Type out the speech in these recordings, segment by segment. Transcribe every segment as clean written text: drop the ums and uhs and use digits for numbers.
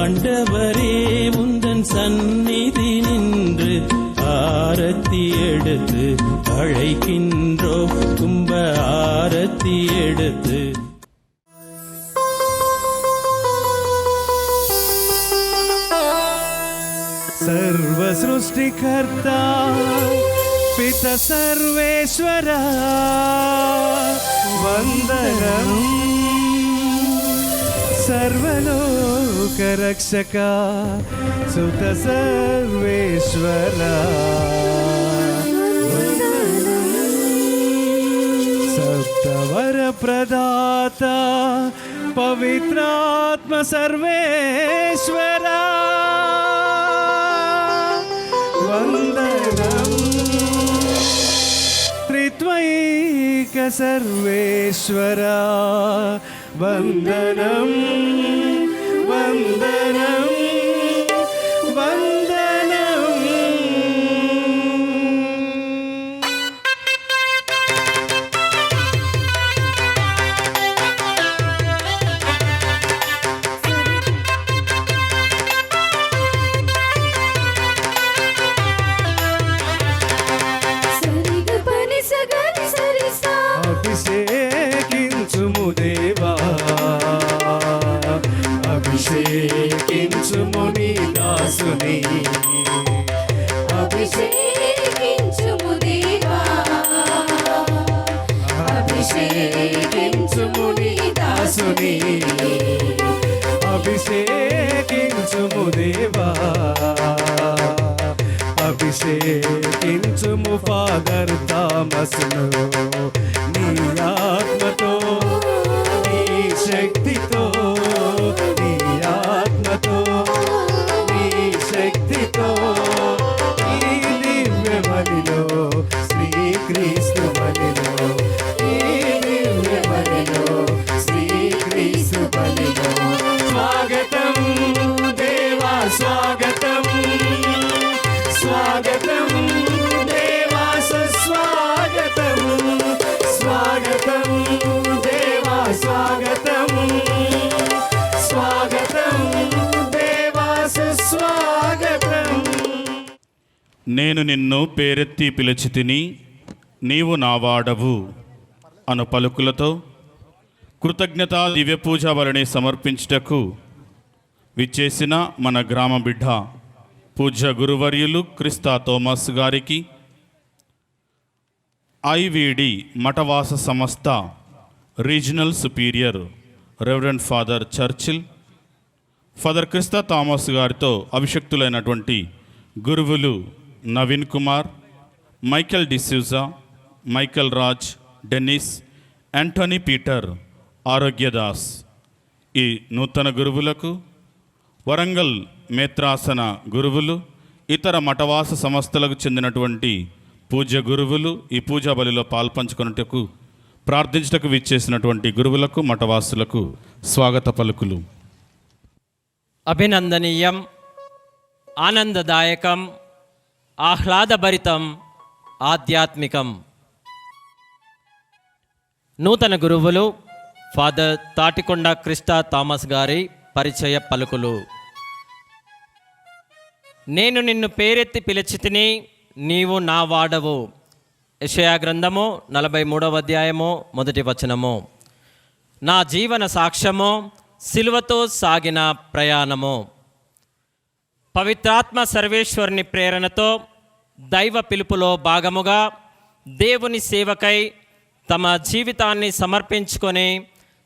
ஆண்டவரே உந்தன் சந்நிதி நின்று ஆரத்தி எடுத்து அழைக்கின்றோம், கும்ப ஆரத்தி எடுத்து. सर्व सृष्टिकर्ता पिता सर्वेश्वरा वंदनम, सर्वलोक रक्षका सुत सर्वेश्वरा सप्तवर प्रदाता पवित्रात्म सर्वेश्वरा वंदनम, त्रित्वैक सर्वेश्वरा वंदनम वंदनम वंदनम. అభిషేకించుము దేవా, అభిషేకించుము నీ దాసుని, అభిషేకించుము దేవా, అభిషేకించుము నీ దాసుని, అభిషేకించుము దేవా, అభిషేకించుము ఫాదర్ థామస్ను నీ ఆత్మతో, నీ శక్తితో, నీ ఆత్మతో, నీ శక్తితో, ఈ దివ్య బలిలో శ్రీక్రీస్తు బలిలో, ఈ దివ్య బలిలో శ్రీక్రీస్తు బలిలో. స్వాగతం దేవా స్వాగతం, స్వాగతం దేవా సుస్వాగతం, స్వాగతం దేవా స్వాగతం, స్వాగతం దేవా సుస్వాగతం. నేను నిన్ను పేరెత్తి పిలిచితిని, నీవు నావాడవు అను పలుకులతో కృతజ్ఞత దివ్య పూజ వలనే సమర్పించుటకు విచ్చేసిన మన గ్రామ బిడ్డ పూజ్య గురువర్యులు క్రిస్తా థోమస్ గారికి, ఐవిడి మఠవాస సంస్థ regional superior reverend father Churchill, father క్రిస్తా థామస్ గారితో అభిషక్తులైనటువంటి గురువులు Naveen Kumar, Michael D'Souza, Michael Raj, Dennis, Antony Peter, Arogyadas, ఈ నూతన గురువులకు వరంగల్ మేత్రాసన గురువులు, ఇతర మఠవాస సంస్థలకు చెందినటువంటి పూజ్య గురువులు ఈ పూజా బలిలో పాల్పంచుకున్నట్టుకు ప్రార్థించటకు విచ్చేసినటువంటి గురువులకు మఠవాసులకు స్వాగత పలుకులు. అభినందనీయం, ఆనందదాయకం, ఆహ్లాదభరితం, ఆధ్యాత్మికం. నూతన గురువులు ఫాదర్ తాటికొండ క్రిస్తా థామస్ గారి పరిచయ పలుకులు. నేను నిన్ను పేరెత్తి పిలిచితిని, నీవు నా వాడవు. యెషయా గ్రంథము 43వ అధ్యాయము 1వ వచనము. నా జీవన సాక్ష్యము, సిలువతో సాగిన ప్రయాణము. పవిత్రాత్మ సర్వేశ్వరుని ప్రేరణతో దైవ పిలుపులో భాగముగా దేవుని సేవకై తమ జీవితాన్ని సమర్పించుకొని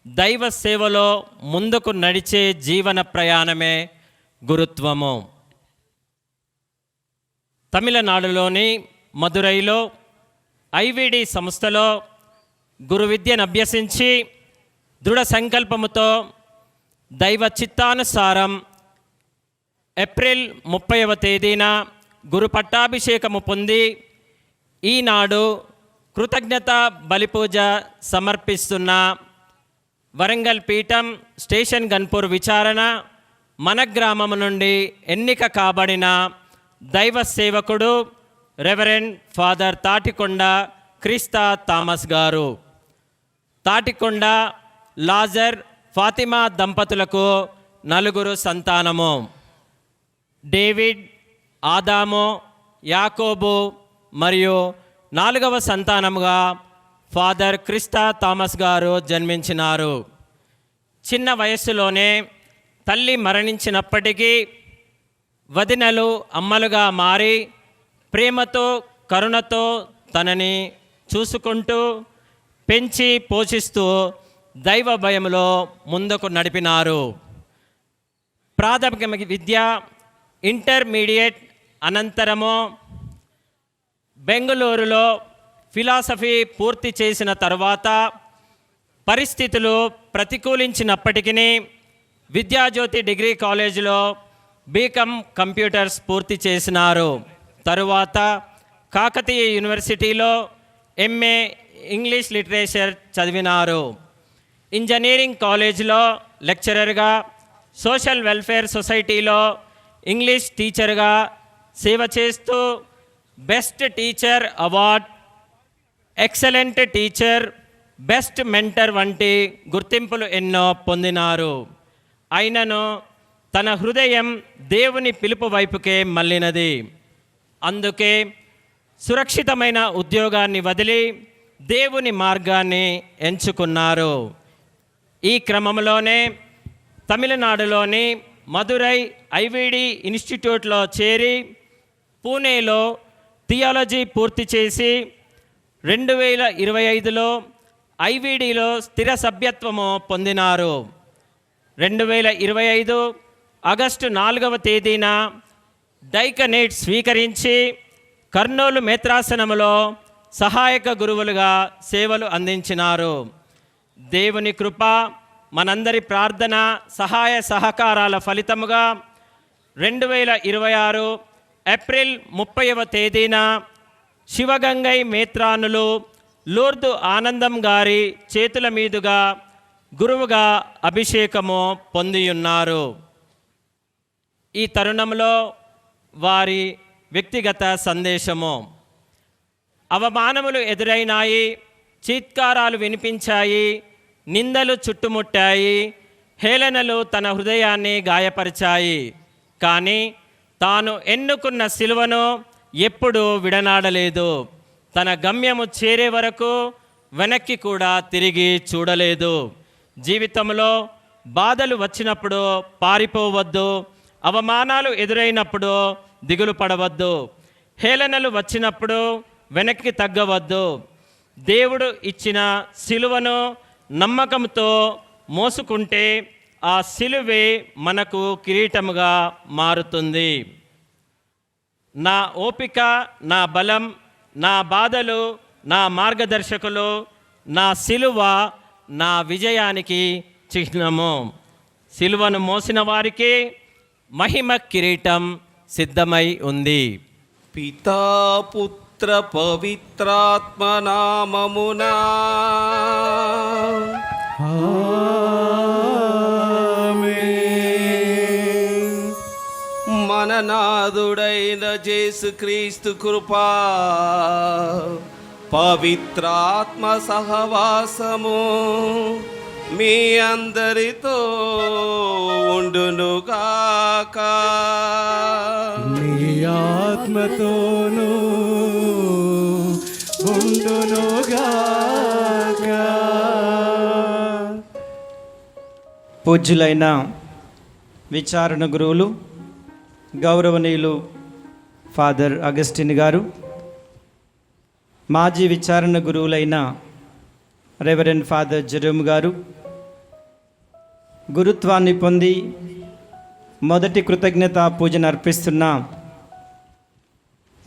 దైవ సేవలో ముందుకు నడిచే జీవన ప్రయాణమే గురుత్వము. తమిళనాడులోని మదురైలో ఐవిడి సంస్థలో గురు విద్యను అభ్యసించి దృఢ సంకల్పముతో దైవ చిత్తానుసారం ఏప్రిల్ 30వ తేదీన గురు పట్టాభిషేకము పొంది ఈనాడు కృతజ్ఞత బలిపూజ సమర్పిస్తున్న వరంగల్ పీఠం స్టేషన్ గన్పూర్ విచారణ మన గ్రామం నుండి ఎన్నిక కాబడిన దైవ సేవకుడు రెవరెండ్ ఫాదర్ తాటికొండ క్రిస్తా థామస్ గారు. తాటికొండ లాజర్ ఫాతిమా దంపతులకు నలుగురు సంతానము. డేవిడ్, ఆదాము, యాకోబు మరియు 4వ సంతానముగా ఫాదర్ క్రిస్తా థామస్ గారు జన్మించినారు. చిన్న వయస్సులోనే తల్లి మరణించినప్పటికీ వదినలు అమ్మలుగా మారి ప్రేమతో కరుణతో తనని చూసుకుంటూ పెంచి పోషిస్తూ దైవ భయములో ముందుకు నడిపినారు. ప్రాథమిక విద్య, ఇంటర్మీడియట్ అనంతరము బెంగళూరులో ఫిలాసఫీ పూర్తి చేసిన తర్వాత పరిస్థితులు ప్రతికూలించినప్పటికీ విద్యాజ్యోతి డిగ్రీ కాలేజీలో బీకామ్ కంప్యూటర్స్ పూర్తి చేసినారు. తరువాత కాకతీయ యూనివర్సిటీలో ఎంఏ ఇంగ్లీష్ లిటరేచర్ చదివినారు. ఇంజనీరింగ్ కాలేజీలో లెక్చరర్గా, సోషల్ వెల్ఫేర్ సొసైటీలో ఇంగ్లీష్ టీచర్గా సేవ చేస్తూ best teacher award, excellent teacher, best mentor వంటి గుర్తింపులు ఎన్నో పొందినారు. అయినను తన హృదయం దేవుని పిలుపు వైపుకే మళ్ళినది. అందుకే సురక్షితమైన ఉద్యోగాన్ని వదిలి దేవుని మార్గాన్ని ఎంచుకున్నారు. ఈ క్రమంలోనే తమిళనాడులోని మదురై ఐవిడి ఇన్స్టిట్యూట్లో చేరి పూణేలో థియాలజీ పూర్తి చేసి 2025లో ఐవిడిలో స్థిర సభ్యత్వము పొందినారు. 2025 ఆగస్టు 4వ తేదీన డైకనేట్ స్వీకరించి కర్నూలు మేత్రాసనములో సహాయక గురువులుగా సేవలు అందించినారు. దేవుని కృప, మనందరి ప్రార్థన సహాయ సహకారాల ఫలితముగా 2026 ఏప్రిల్ 30వ తేదీన శివగంగై మేత్రానులు లూర్దు ఆనందం గారి చేతుల మీదుగా గురువుగా అభిషేకము పొందియున్నారు. ఈ తరుణంలో వారి వ్యక్తిగత సందేశము: అవమానములు ఎదురైనాయి, చీత్కారాలు వినిపించాయి, నిందలు చుట్టుముట్టాయి, హేళనలు తన హృదయాన్ని గాయపరిచాయి. కానీ తాను ఎన్నుకున్న సిలువను ఎప్పుడూ విడనాడలేదు. తన గమ్యము చేరే వరకు వెనక్కి కూడా తిరిగి చూడలేదు. జీవితంలో బాధలు వచ్చినప్పుడు పారిపోవద్దు, అవమానాలు ఎదురైనప్పుడు దిగులు పడవద్దు, హేళనలు వచ్చినప్పుడు వెనక్కి తగ్గవద్దు. దేవుడు ఇచ్చిన సిలువను నమ్మకంతో మోసుకుంటే ఆ సిలువే మనకు కిరీటముగా మారుతుంది. నా ఓపిక, నా బలం, నా బాధలు, నా మార్గదర్శకులు, నా సిలువ నా విజయానికి చిహ్నము. సిలువను మోసిన వారికి మహిమ కిరీటం సిద్ధమై ఉంది. పితా పుత్ర పవిత్రాత్మ నామమునా మన నాథుడైన యేసుక్రీస్తు కృపా, పవిత్రాత్మ సహవాసము మీ అందరితో ఉండునుగాక. నీ ఆత్మతోనూ ఉండునుగాక. పూజ్యులైన విచారణ గురువులు, గౌరవనీయులు ఫాదర్ అగస్టిన్ గారు, మాజీ విచారణ గురువులైన రెవరెండ్ ఫాదర్ జెరోమ్ గారు, గురుత్వాన్ని పొంది మొదటి కృతజ్ఞత పూజను అర్పిస్తున్న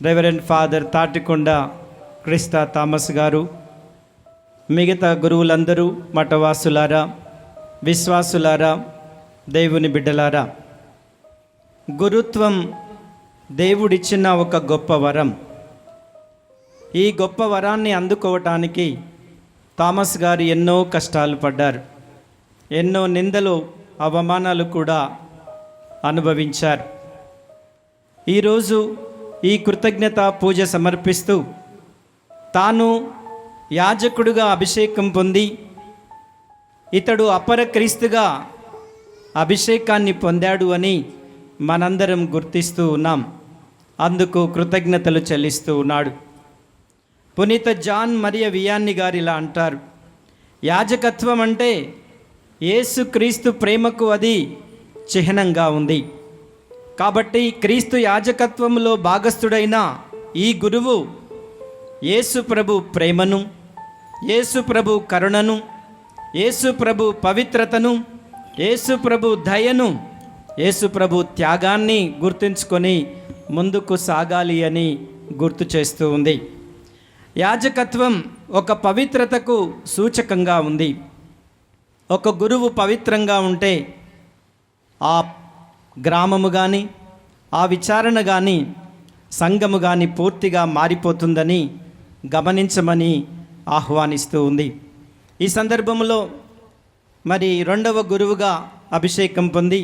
రెవరెండ్ ఫాదర్ తాటికొండ క్రిస్తా థామస్ గారు, మిగతా గురువులందరూ, మఠవాసులారా, విశ్వాసులారా, దేవుని బిడ్డలారా, గురుత్వం దేవుడిచ్చిన ఒక గొప్ప వరం. ఈ గొప్ప వరాన్ని అందుకోవటానికి థామస్ గారు ఎన్నో కష్టాలు పడ్డారు, ఎన్నో నిందలు, అవమానాలు కూడా అనుభవించారు. ఈరోజు ఈ కృతజ్ఞత పూజ సమర్పిస్తూ తాను యాజకుడుగా అభిషేకం పొంది ఇతడు అపర క్రీస్తుగా అభిషేకాన్ని పొందాడు అని మనందరం గుర్తిస్తూ ఉన్నాం. అందుకు కృతజ్ఞతలు చెల్లిస్తూ ఉన్నాడు. పునీత జాన్ మరియ వియాన్ని గారు ఇలా అంటారు, యాజకత్వం అంటే యేసుక్రీస్తు ప్రేమకు అది చిహ్నంగా ఉంది. కాబట్టి క్రీస్తు యాజకత్వంలో భాగస్థుడైన ఈ గురువు యేసు ప్రభు ప్రేమను, యేసు ప్రభు కరుణను, యేసు ప్రభు పవిత్రతను, యేసు ప్రభు దయను, యేసు ప్రభు త్యాగాన్ని గుర్తుంచుకొని ముందుకు సాగాలి అని గుర్తు చేస్తూ ఉంది. యాజకత్వం ఒక పవిత్రతకు సూచకంగా ఉంది. ఒక గురువు పవిత్రంగా ఉంటే ఆ గ్రామము కానీ, ఆ విచారణ కానీ, సంఘము కానీ పూర్తిగా మారిపోతుందని గమనించమని ఆహ్వానిస్తూ ఉంది. ఈ సందర్భంలో మరి 2వ గురువుగా అభిషేకం పొంది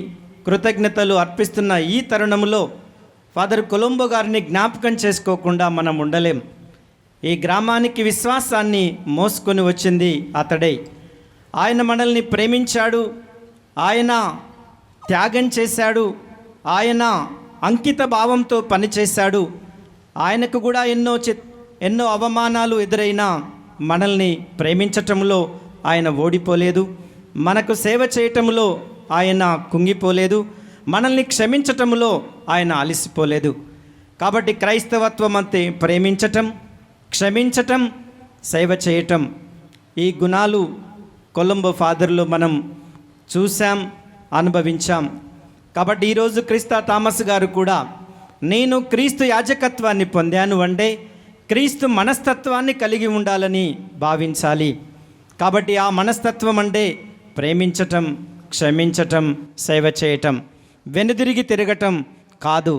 కృతజ్ఞతలు అర్పిస్తున్న ఈ తరుణంలో ఫాదర్ కొలంబో గారిని జ్ఞాపకం చేసుకోకుండా మనం ఉండలేం. ఈ గ్రామానికి విశ్వాసాన్ని మోసుకొని వచ్చింది అతడే. ఆయన మనల్ని ప్రేమించాడు, ఆయన త్యాగం చేశాడు, ఆయన అంకిత భావంతో పనిచేశాడు. ఆయనకు కూడా ఎన్నో అవమానాలు ఎదురైనా మనల్ని ప్రేమించటంలో ఆయన ఓడిపోలేదు, మనకు సేవ చేయటంలో ఆయన కుంగిపోలేదు, మనల్ని క్షమించటంలో ఆయన అలసిపోలేదు. కాబట్టి క్రైస్తవత్వం అంతే ప్రేమించటం, క్షమించటం, సేవ చేయటం. ఈ గుణాలు కొలంబో ఫాదర్లో మనం చూసాం, అనుభవించాం. కాబట్టి ఈరోజు క్రిస్తా థామస్ గారు కూడా నేను క్రీస్తు యాజకత్వాన్ని పొందాను అంటే క్రీస్తు మనస్తత్వాన్ని కలిగి ఉండాలని భావించాలి. కాబట్టి ఆ మనస్తత్వం అంటే ప్రేమించటం, క్షమించటం, సేవ చేయటం, వెనుదిరిగి తిరగటం కాదు.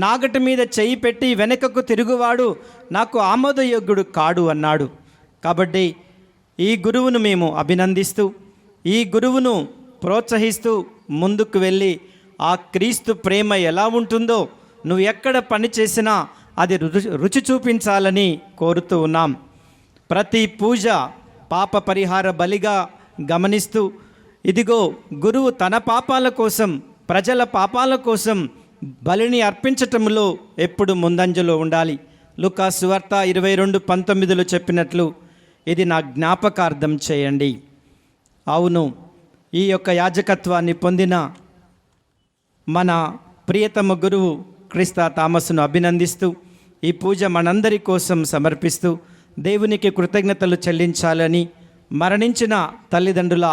నాగటి మీద చెయ్యి పెట్టి వెనుకకు తిరుగువాడు నాకు ఆమోదయోగ్యుడు కాడు అన్నాడు. కాబట్టి ఈ గురువును మేము అభినందిస్తూ, ఈ గురువును ప్రోత్సహిస్తూ ముందుకు వెళ్ళి ఆ క్రీస్తు ప్రేమ ఎలా ఉంటుందో నువ్వు ఎక్కడ పని చేసినా అది రుచి చూపించాలని కోరుతూ ఉన్నాం. ప్రతి పూజ పాప పరిహార బలిగా గమనిస్తూ, ఇదిగో గురువు తన పాపాల కోసం, ప్రజల పాపాల కోసం బలిని అర్పించటంలో ఎప్పుడు ముందంజలో ఉండాలి. లూకా సువార్త 22:19 చెప్పినట్లు ఇది నా జ్ఞాపకార్థం చేయండి. అవును, ఈ యొక్క యాజకత్వాన్ని పొందిన మన ప్రియతమ గురువు క్రిస్తా థామస్ను అభినందిస్తూ ఈ పూజ మనందరి కోసం సమర్పిస్తూ దేవునికి కృతజ్ఞతలు చెల్లించాలని, మరణించిన తల్లిదండ్రుల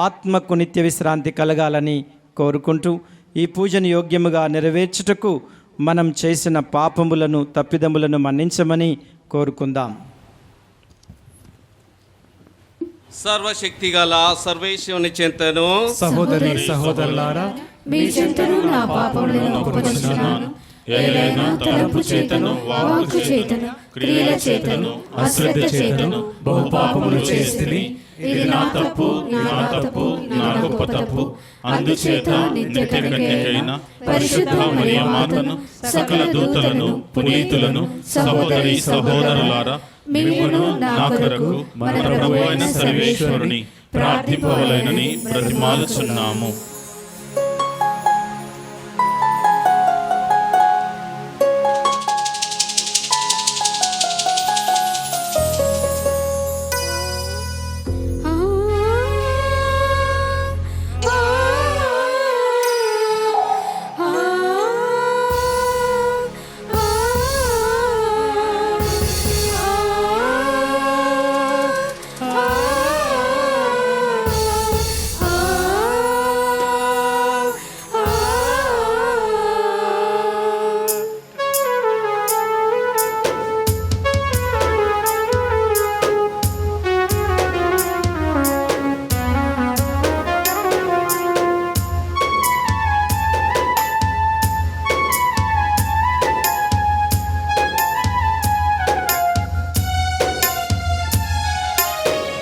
ఆత్మకు నిత్య విశ్రాంతి కలగాలని కోరుకుంటూ ఈ పూజను యోగ్యముగా నెరవేర్చుటకు మనం చేసిన పాపములను, తప్పిదములను మన్నించమని కోరుకుందాం. సర్వశక్తిగల సర్వేశ్వరుని చెంతను సహోదరి సహోదరులారా, మీ చెంతను నా పాపములను ఒప్పుకొనుచున్నాను. ఏలైనా తలంపు చేతను, వాక్కు చేతను, క్రియల చేతను, అశ్రద్ధ చేతను బహు పాపములు చేసితిని. ఇది నా తప్పు, నా తప్పు, నా గొప్ప తప్పు. అందుచేత నిత్య కన్యకైన పరిశుద్ధ మరియ మాతను, సకల దూతలను, పునీతులను, సహోదరి సహోదరులారా, మిమ్మును నా కొరకు మన ప్రభువైన అయిన సర్వేశ్వరుని ప్రార్థింపవలెనని బ్రతిమాలుచున్నాము.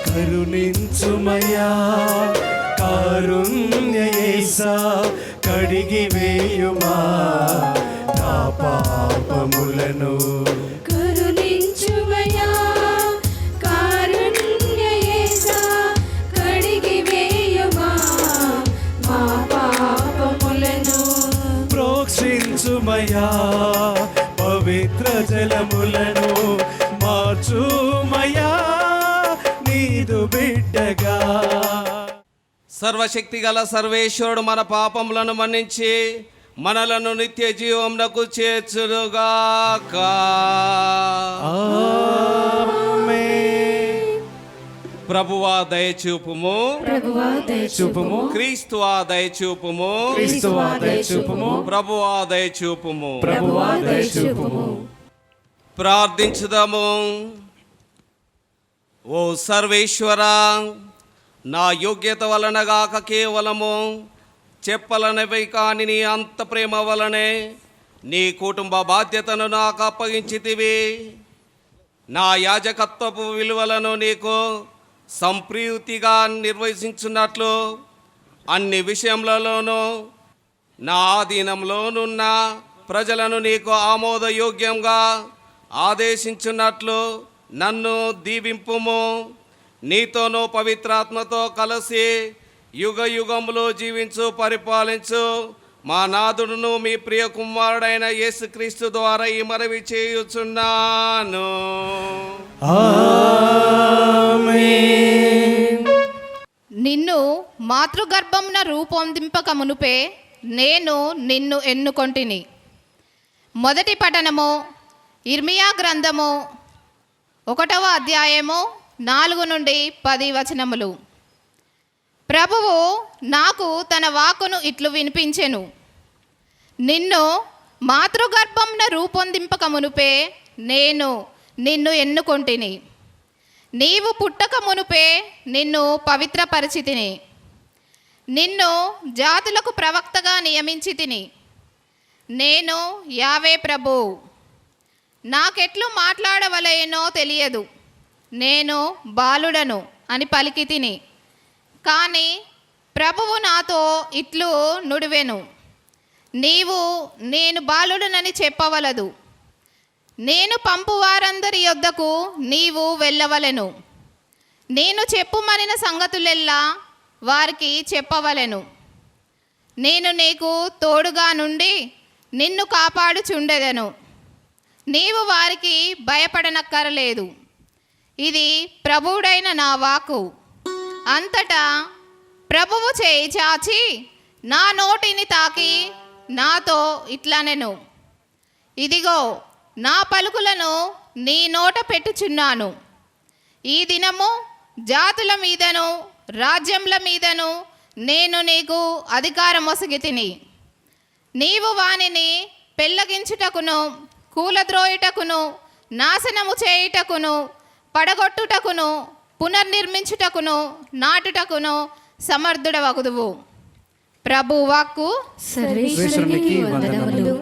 కరుణించుమయా కారుణ్యయేసా, కడిగి వేయుమా నా పాపములను. కరుణించుమయా కారుణ్యయేసా, కడిగి వేయుమా మా పాపములను. దించుమయా, పవిత్ర జలములను మార్చుమయా, నీదు బిడ్డగా. సర్వశక్తి గల సర్వేశ్వరుడు మన పాపములను మన్నించి మనలను నిత్య జీవమునకు చేర్చుగాక. ప్రభువా దయచూపుము, ప్రభువా దయచూపుము, క్రీస్తువా దయచూపుము, క్రీస్తువా దయచూపుము, ప్రభువా దయచూపుము. ప్రభువా దయచూపుము. ప్రార్థించుదాము. ఓ సర్వేశ్వరా, నా యోగ్యత వలన గాక కేవలము చెప్పలనవి కాని నీ అంత ప్రేమ వలనే నీ కుటుంబ బాధ్యతను నాకు అప్పగించితివి. నా యాజకత్వపు విలువలను నీకు సంప్రీతిగా నిర్వహించున్నట్లు అన్ని విషయములలోనూ నా ఆధీనంలోనున్న ప్రజలను నీకు ఆమోదయోగ్యంగా ఆదేశించున్నట్లు నన్ను దీవింపుము. నీతోనూ పవిత్రాత్మతో కలిసి యుగ యుగములు జీవించు పరిపాలించు మా నాథుడును మీ ప్రియ కుమారుడైన యేసుక్రీస్తు ద్వారా ఈ మనవి చేయుచున్నాను. నిన్ను మాతృగర్భమున రూపొందింపక మునుపే నేను నిన్ను ఎన్నుకొంటిని. మొదటి పఠనము ఇర్మియా గ్రంథము 1వ అధ్యాయము 4 నుండి 10 వచనములు. ప్రభువు నాకు తన వాక్కును ఇట్లు వినిపించెను. నిన్ను మాతృగర్భమున రూపొందింపక మునుపే నేను నిన్ను ఎన్నుకొంటిని. నీవు పుట్టక మునుపే నిన్ను పవిత్రపరిచితిని. నిన్ను జాతులకు ప్రవక్తగా నియమించి తిని. నేను యావే ప్రభు. నాకెట్లు మాట్లాడవలెనో తెలియదు, నేను బాలుడను అని పలికి తిని. కానీ ప్రభువు నాతో ఇట్లు నుడివెను, నీవు నేను బాలుడనని చెప్పవలదు. నేను పంపు వారందరి యొద్దకు నీవు వెళ్ళవలెను. నేను చెప్పుమనిన సంగతులెల్లా వారికి చెప్పవలెను. నేను నీకు తోడుగా నుండి నిన్ను కాపాడుచుండెదను. నీవు వారికి భయపడనక్కరలేదు. ఇది ప్రభువుడైన నా వాక్కు. అంతటా ప్రభువు చేయి చాచి నా నోటిని తాకి నాతో ఇట్లనెను, ఇదిగో నా పలుకులను నీ నోట పెట్టుచున్నాను. ఈ దినము జాతుల మీదను రాజ్యముల మీదను నేను నీకు అధికారం ఒసగితిని. నీవు వానిని పెళ్ళగించుటకును కూలద్రోయుటకును నాశనము చేయుటకును పడగొట్టుటకును పునర్నిర్మించుటకును నాటుటకును సమర్థుడవగుదువు. ప్రభు వాక్కు. సర్వేశ్వరునికి వందనములు.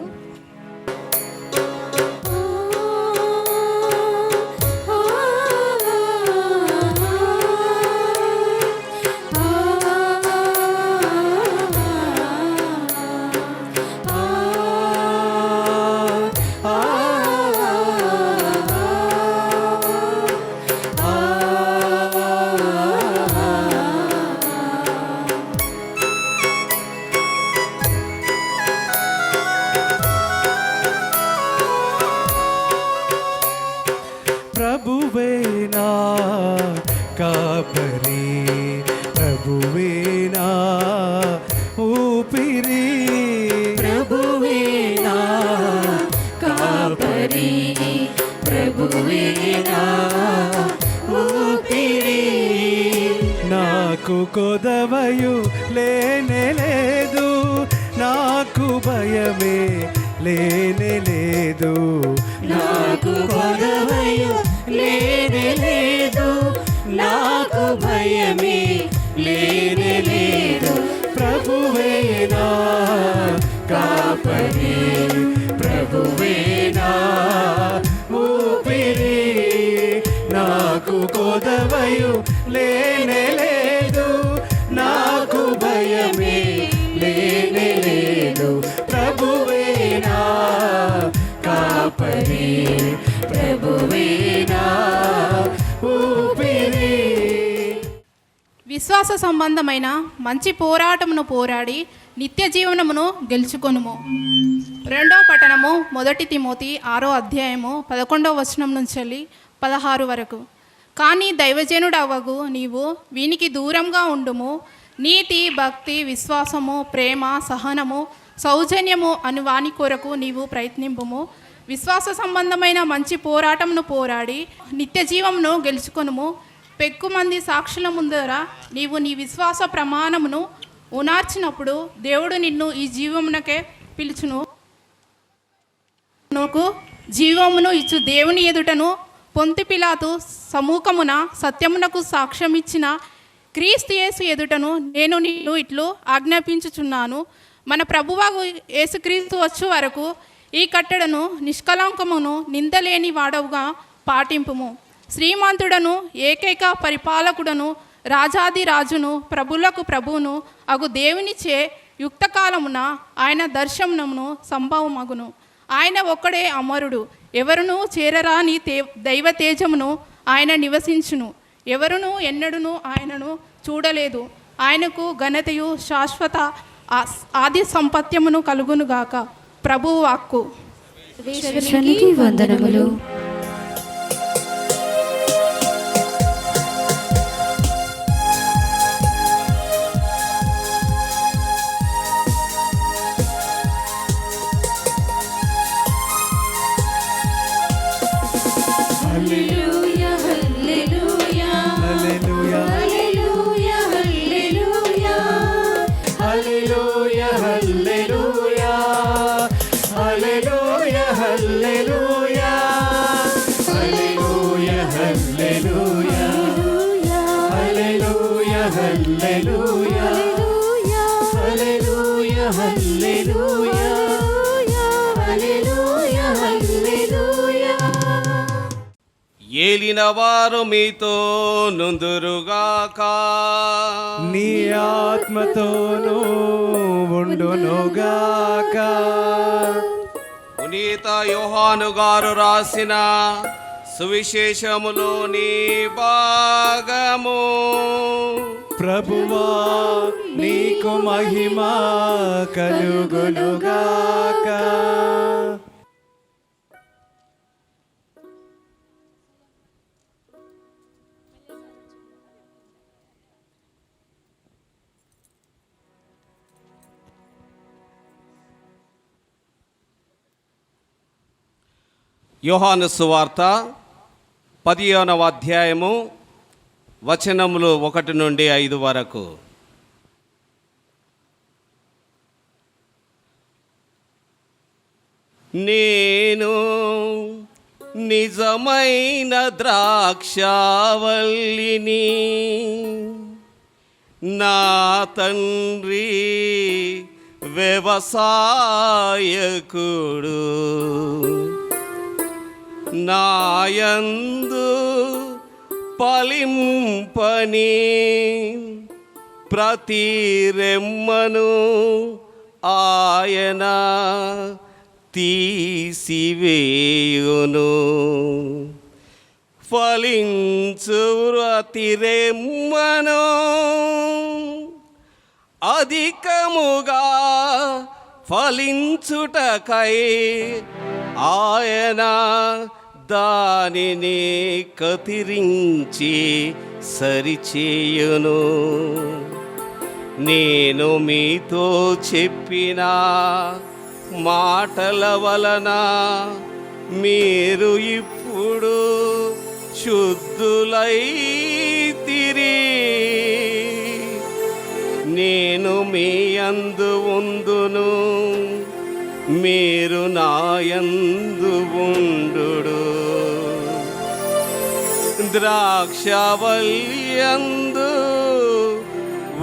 ప్రభువేనా కాపరి, ప్రభువేనా ఊపిరి, ప్రభువేనా కాపరి, ప్రభువేనా ఊపిరి. నాకు కొదవయు లేనే లేదు, నాకు భయమే లేనే లేదు. నాకు గొడవయు లేనే లేదు, నాకు భయమే లేనే లేదు. ప్రభువేనా కాపరి, ప్రభువేనా ఊపిరి, నాకు కొదవయు లేనే లేదు, నాకు భయమే లేనే లేదు. ప్రభువేనా కాపరి, ప్రభువేనా ఊపిరి. విశ్వాస సంబంధమైన మంచి పోరాటమును పోరాడి నిత్య జీవనమును గెలుచుకొనుము. రెండవ పట్టణము 1 తిమోతి 6వ అధ్యాయము 11వ వచనం నుంచి 16 వరకు. కానీ దైవజనుడవగు నీవు వీనికి దూరంగా ఉండుము. నీతి, భక్తి, విశ్వాసము, ప్రేమ, సహనము, సౌజన్యము అను వాని కొరకు నీవు ప్రయత్నింపుము. విశ్వాస సంబంధమైన మంచి పోరాటమును పోరాడి నిత్య జీవమును గెలుచుకొనుము. పెక్కుమంది సాక్షుల ముందర నీవు నీ విశ్వాస ప్రమాణమును ఉనార్చినప్పుడు దేవుడు నిన్ను ఈ జీవమునకే పిలుచును. నువ్వు జీవమును ఇచ్చు దేవుని ఎదుటను పొంతి పిలాతు సముఖమున సత్యమునకు సాక్ష్యం ఇచ్చిన క్రీస్తు యేసు ఎదుటను నేను నిన్ను ఇట్లు ఆజ్ఞాపించుచున్నాను. మన ప్రభువాగు యేసుక్రీస్తు వచ్చు వరకు ఈ కట్టడను నిష్కలంకమును నిందలేని వాడవుగా పాటింపుము. శ్రీమంతుడను ఏకైక పరిపాలకుడను రాజాది రాజును ప్రభులకు ప్రభువును అగు దేవునిచే యుక్తకాలమున ఆయన దర్శనమును సంభవమగును. ఆయన ఒక్కడే అమరుడు, ఎవరునూ చేరరాని దైవ తేజమును ఆయన నివసించును. ఎవరునూ ఎన్నడూను ఆయనను చూడలేదు. ఆయనకు ఘనతయు శాశ్వత ఆది సంపత్యమును కలుగునుగాక. ప్రభువు వాక్కు. సర్వేశ్వరునికి వందనములు. హల్లెలూయా హల్లెలూయా హల్లెలూయా హల్లెలూయా హల్లెలూయా హల్లెలూయా హల్లెలూయా హల్లెలూయా హల్లెలూయా హల్లెలూయా హల్లెలూయా హల్లెలూయా హల్లెలూయా హల్లెలూయా హల్లెలూయా హల్లెలూయా హల్లెలూయా. ఏలిన వారు మీతో నుందురుగాక. నీ ఆత్మతోనూ ఉండునుగాక. పునీత యోహాను గారు రాసిన సువిశేషములోని భాగము. ప్రభువా నీకు మహిమ కలుగునుగాక. యోహాను సువార్త 10వ అధ్యాయము వచనములు 1 నుండి 5 వరకు. నేను నిజమైన ద్రాక్షావల్లిని, నా తండ్రి వ్యవసాయకుడు. నాయందు ఫలింపని ప్రతి రెమ్మను ఆయన తీసివేయును. ఫలించు ప్రతి రెమ్మను అధికముగా ఫలించుటకై ఆయన దానిని కత్తిరించి సరిచేయును. నేను మీతో చెప్పిన మాటల వలన మీరు ఇప్పుడు శుద్ధులైతిరి. నేను మీ యందు ఉందును, మీరు నా యందు ఉండుడు. ద్రాక్షవల్యందు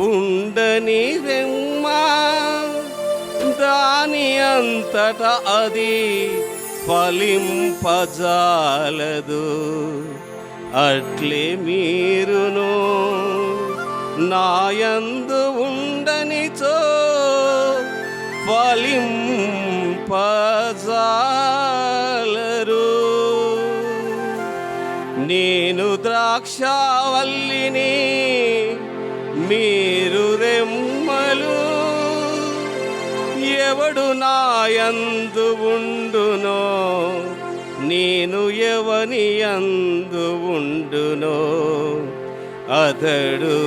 ఉండని రెమ్మ దాని అంతట అది ఫలింపజాలదు. అట్లే మీరును నాయందు ఉండనిచో ఫలింపజాలరు. నేను ద్రాక్షావల్లిని, మీరు రెమ్మలు. ఎవడు నాయందు ఉండునో నేను ఎవని యందు ఉండునో అతడు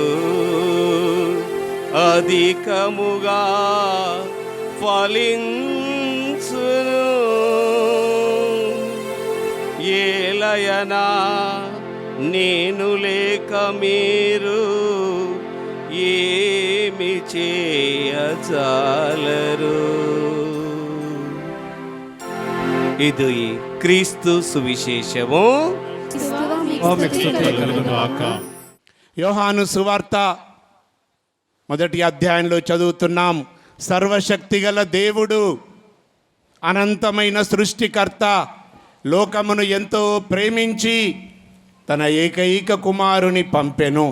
అధికముగా ఫలించును. ఏలయనా నేను లేక మీరు ఏమి చేయజాలరు. ఇది క్రీస్తు సువిశేషము. యోహాను సువార్త 1వ అధ్యాయంలో చదువుతున్నాం. సర్వశక్తిగల దేవుడు, అనంతమైన సృష్టికర్త లోకమును ఎంతో ప్రేమించి తన ఏకైక కుమారుని పంపెను.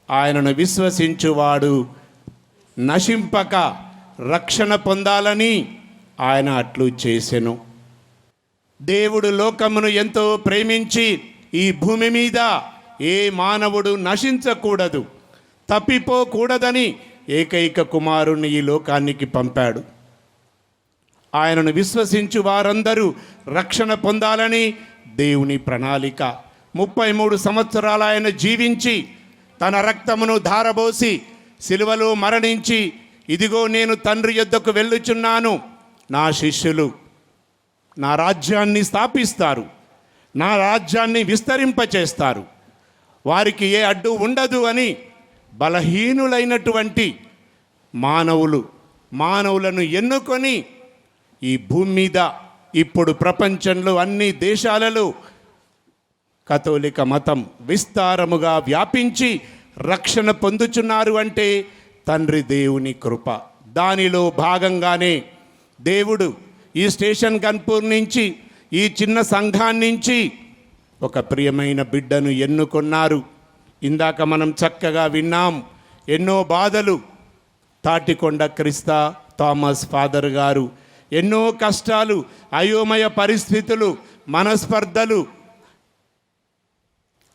ఆయనను విశ్వసించువాడు నశింపక రక్షణ పొందాలని ఆయన అట్లు చేసెను. దేవుడు లోకమును ఎంతో ప్రేమించి ఈ భూమి మీద ఏ మానవుడు నశించకూడదు, తప్పిపోకూడదని ఏకైక కుమారుని ఈ లోకానికి పంపాడు. ఆయనను విశ్వసించు వారందరూ రక్షణ పొందాలని దేవుని ప్రణాళిక. 33 సంవత్సరాలు ఆయన జీవించి తన రక్తమును ధారబోసి సిలువలో మరణించి, ఇదిగో నేను తండ్రి యొద్దకు వెళ్ళుచున్నాను, నా శిష్యులు నా రాజ్యాన్ని స్థాపిస్తారు, నా రాజ్యాన్ని విస్తరింపచేస్తారు, వారికి ఏ అడ్డు ఉండదు అని బలహీనులైనటువంటి మానవులను ఎన్నుకొని ఈ భూమి మీద ఇప్పుడు ప్రపంచంలో అన్ని దేశాలలో కథోలిక మతం విస్తారముగా వ్యాపించి రక్షణ పొందుచున్నారు అంటే తండ్రి దేవుని కృప. దానిలో భాగంగానే దేవుడు ఈ స్టేషన్ గన్పూర్ నుంచి, ఈ చిన్న సంఘాన్నించి ఒక ప్రియమైన బిడ్డను ఎన్నుకున్నారు. ఇందాక మనం చక్కగా విన్నాం. ఎన్నో బాధలు తాటికొండ క్రిస్తా థామస్ ఫాదర్ గారు ఎన్నో కష్టాలు, అయోమయ పరిస్థితులు, మనస్పర్ధలు,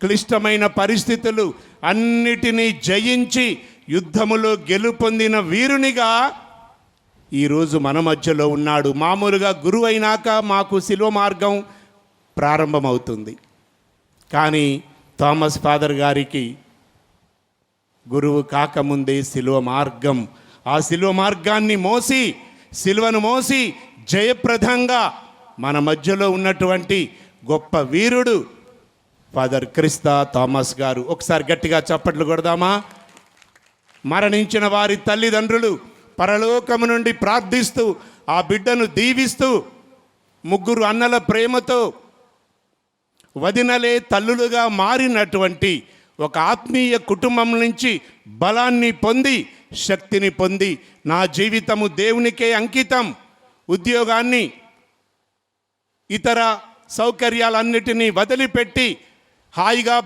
క్లిష్టమైన పరిస్థితులు అన్నిటినీ జయించి యుద్ధములో గెలుపొందిన వీరునిగా ఈరోజు మన మధ్యలో ఉన్నాడు. మామూలుగా గురువు అయినాక మాకు శిలువ మార్గం ప్రారంభమవుతుంది. కానీ థామస్ ఫాదర్ గారికి గురువు కాకముందే శిలువ మార్గం. ఆ శిలువ మార్గాన్ని మోసి, శిలువను మోసి జయప్రదంగా మన మధ్యలో ఉన్నటువంటి గొప్ప వీరుడు ఫాదర్ క్రిస్తా థామస్ గారు. ఒకసారి గట్టిగా చప్పట్లు కొడదామా? మరణించిన వారి తల్లిదండ్రులు పరలోకము నుండి ప్రార్థిస్తూ ఆ బిడ్డను దీవిస్తూ 3 అన్నల ప్రేమతో వదినలే తల్లులుగా మారినటువంటి ఒక ఆత్మీయ కుటుంబం నుంచి బలాన్ని పొంది, శక్తిని పొంది, నా జీవితము దేవునికే అంకితం, ఉద్యోగాన్ని ఇతర సౌకర్యాలన్నిటినీ వదిలిపెట్టి హాయిగా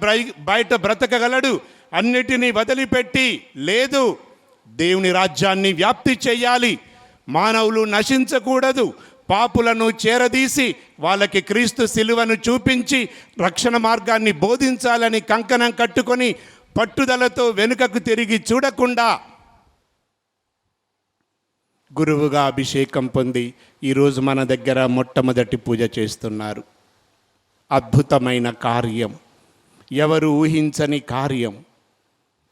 బయట బ్రతకగలడు, అన్నిటినీ వదిలిపెట్టి లేదు, దేవుని రాజ్యాన్ని వ్యాప్తి చేయాలి, మానవులు నశించకూడదు, పాపులను చేరదీసి వాళ్ళకి క్రీస్తు శిలువను చూపించి రక్షణ మార్గాన్ని బోధించాలని కంకణం కట్టుకొని పట్టుదలతో వెనుకకు తిరిగి చూడకుండా గురువుగా అభిషేకం పొంది ఈరోజు మన దగ్గర మొట్టమొదటి పూజ చేస్తున్నారు. అద్భుతమైన కార్యం, ఎవరు ఊహించని కార్యం,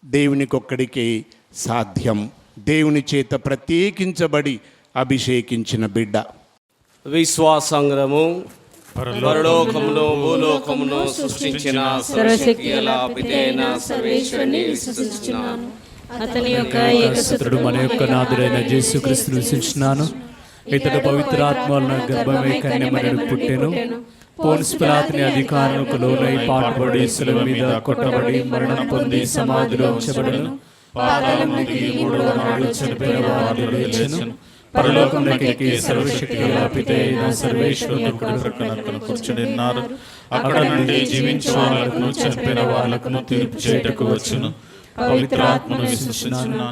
దేవునికొక్కడికే సాధ్యం. దేవుని చేత ప్రత్యేకించబడి అభిషేకించిన బిడ్డ. విశ్వాసంగ్రము పరలోకమును భూలోకమును సృష్టించిన సర్వశక్తిగల పితైన సర్వేశ్వరుని విశ్వసిస్తున్నాను. అతని యొక్క ఏకసుతుడు మన యొక్క నాథుడైన యేసుక్రీస్తును విశ్వసిస్తున్నాను. ఇతడు పవిత్రాత్మల గర్భమే కన్యమరియకు పుట్టెను. పోన్సు పిలాతుని అధికారులకు లోనై పాటుపడి శిలువ మీద కొట్టబడి మరణం పొంది సమాధిలో ఉంచబడెను. పాతాళమునికి 3వ నాడు చనిపోయిన వారిలో లేచెను. పరలోకమునకెక్కి సర్వశక్తిగల పితైన సర్వేశ్వరుని కుడి ప్రక్కన కూర్చుని ఉన్నారు. అక్కడ నుండి జీవించే వాళ్లకు చనిపోయిన వాళ్లకు తీర్పు చేయుటకు వచ్చును. పవిత్రాత్మను విశ్వసిస్తున్నాను.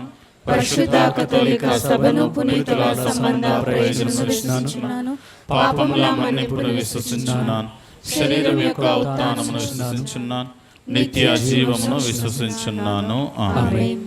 పరిశుద్ధ కథోలిక సభను పునీతుల సంబంధ ప్రయోజనం, పాపముల మన్నిపును విశ్వసించున్నాను. శరీరం యొక్క ఉత్థానమును విశ్వసించున్నాను. నిత్య జీవమును విశ్వసించున్నాను. ఆమేన్.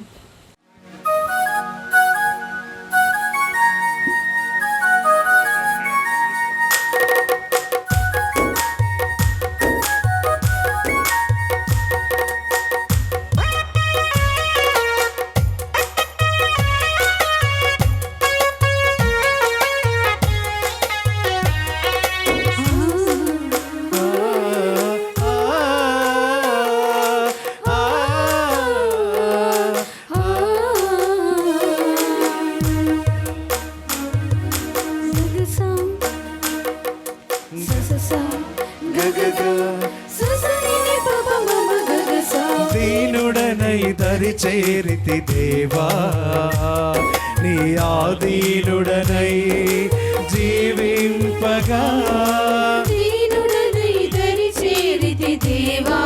దరి చేరితి దేవా, నీ ఆదీనుడనై జీవింపగా. దీనుడనై దరి చేరితి దేవా,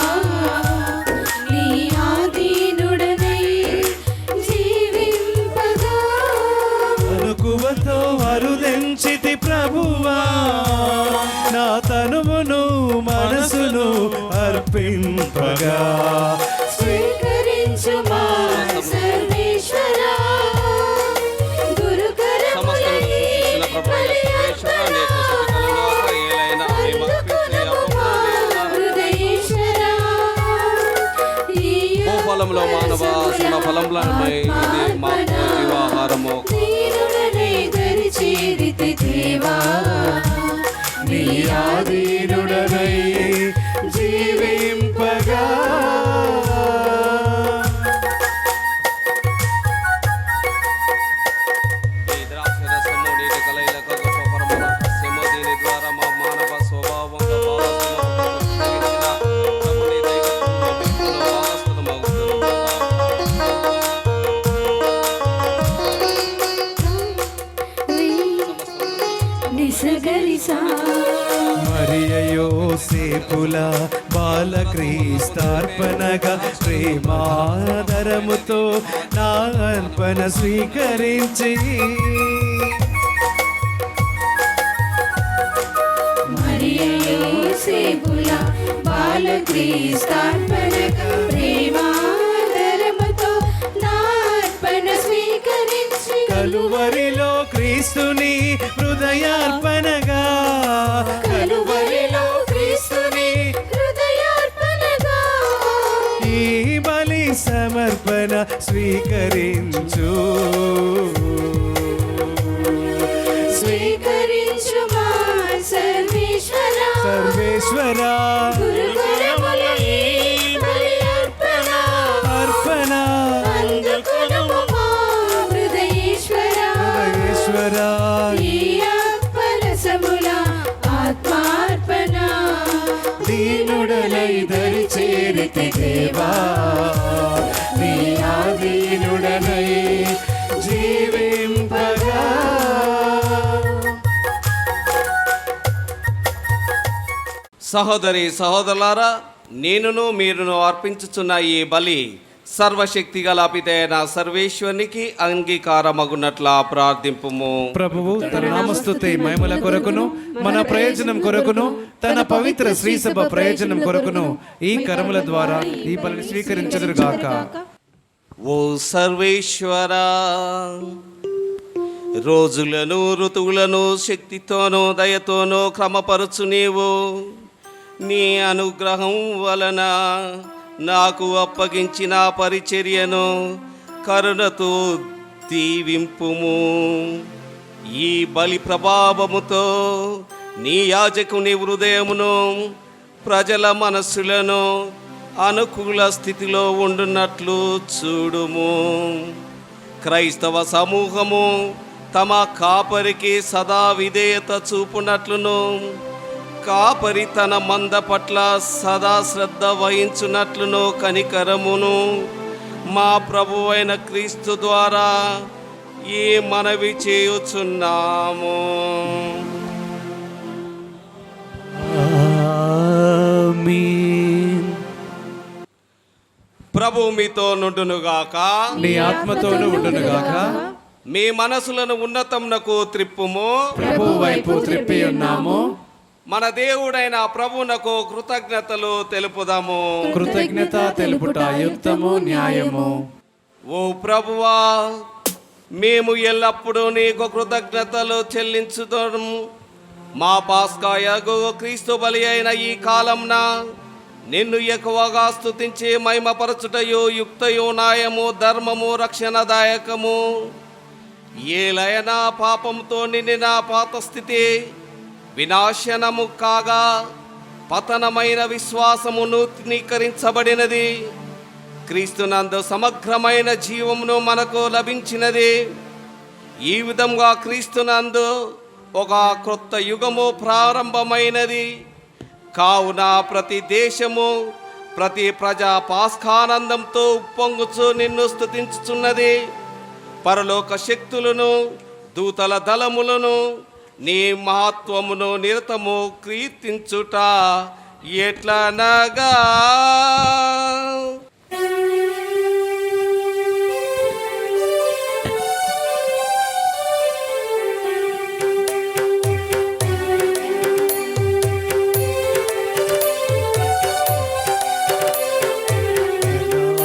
నీ ఆదీనుడనై జీవింపగా. అనుకువతో అరుదెంచితి ప్రభువా, నా తనువును మనసును అర్పింపగా. స్వీకరించు మా సర్వేశ్వరా, గురుకరములై బలి అర్పణ. అందుకొనుము మా హృదయేశ్వరా, ఈ భూఫలంలో మానవ సింహ ఫలంలోనే ఇది మాకు జీవాహారము. దీనుడనై దరి చేరితి దేవా, నీ ఆదీనుడనై జీవింపగా. ఈ ద్రాక్షరసము నీటి కలయిక గొప్ప పరమ రహస్యము. దీని ద్వారా మా మానవ స్వభావంగా భావస్థులమవుతున్న ప్రభుని దైవత్వంలో వ్యక్తులు భావస్థులమవుతున్నారు. నిసగరిసా మరియయోసేపుల బాలక్రీస్తార్పణగా ప్రేమాదరముతో నా అర్పణ స్వీకరించి. మరియయోసేపుల బాలక్రీస్తార్పణగా ప్రేమాదరముతో నా అర్పణ స్వీకరించి. కలువరిలో క్రీస్తుని హృదయార్పణగా, కలువరిలో క్రీస్తుని హృదయార్పణగా ఈ బలి సమర్పణ స్వీకరించు. స్వీకరించు మా సర్వేశ్వరా, సర్వేశ్వరా గురుకరములై బలి అర్పణ. అర్పణ. అందుకొనుము మా హృదయేశ్వరా, సర్వేశ్వరా ఈ అర్పణసముల ఆత్మార్పణ. దీనుడనై దరి చేరితి దేవా, నీ ఆదీనుడనై జీవింపగా. సహోదరి సహోదరులారా, నేనును మీరును అర్పించుచున్న ఈ బలి సర్వశక్తి గల పితైన సర్వేశ్వరునికి అంగీకారమగునట్లా ప్రార్థింపుము. ప్రభువు తన నామస్తుతి మహిమల కొరకును మన ప్రయోజనం కొరకును తన పవిత్ర శ్రీసభ ప్రయోజనం కొరకును ఈ కర్మల ద్వారా ఈ బలిని స్వీకరించదురుగాక. ఓ సర్వేశ్వరా, రోజులను ఋతువులను శక్తితోనూ దయతోనూ క్రమపరచు నీవు. నీ అనుగ్రహం వలన నాకు అప్పగించిన పరిచర్యను కరుణతో దీవింపుము. ఈ బలి ప్రభావముతో నీ యాజకుని హృదయమును ప్రజల మనస్సులను అనుకూల స్థితిలో ఉండున్నట్లు చూడుము. క్రైస్తవ సమూహము తమ కాపరికి సదా విధేయత చూపునట్లును, కాపరి తన మంద పట్ల సదా శ్రద్ధ వహించునట్లును కనికరమును మా ప్రభువైన క్రీస్తు ద్వారా ఈ మనవి చేయుచున్నాము. ఆమేన్. ప్రభు మీతో నుండునుగాక, నీ ఆత్మతోను ఉండునుగాక. మీ మనసులను ఉన్నతమునకు త్రిప్పుము. ప్రభు వైపు త్రిప్పి ఉన్నాము. మన దేవుడైన ప్రభువునకు కృతజ్ఞతలు తెలుపుదాము. కృతజ్ఞత తెలుపుట యుక్తము న్యాయము. ఓ ప్రభువా, మేము ఎల్లప్పుడూ నీకు కృతజ్ఞతలు చెల్లించుదాము. మా పాస్కాయగు క్రీస్తు బలి అయిన ఈ కాలంన నిన్ను ఎక్కువగా స్తుతించి మహిమపరచుటయు యుక్తయు న్యాయము ధర్మము రక్షణదాయకము. ఏలైనా పాపంతో నిండిన పాత స్థితి వినాశనము కాగా పతనమైన విశ్వాసము నూతనీకరించబడినది. క్రీస్తునందు సమగ్రమైన జీవమును మనకు లభించినది. ఈ విధంగా క్రీస్తునందు ఒక క్రొత్త యుగము ప్రారంభమైనది. కావున ప్రతి దేశము ప్రతి ప్రజా పాస్కానందంతో ఉప్పొంగుచు నిన్ను స్తుతించుచున్నది. పరలోక శక్తులను దూతల దళములను నీ మహత్వమును నిరతము కీర్తించుట ఎట్లనగా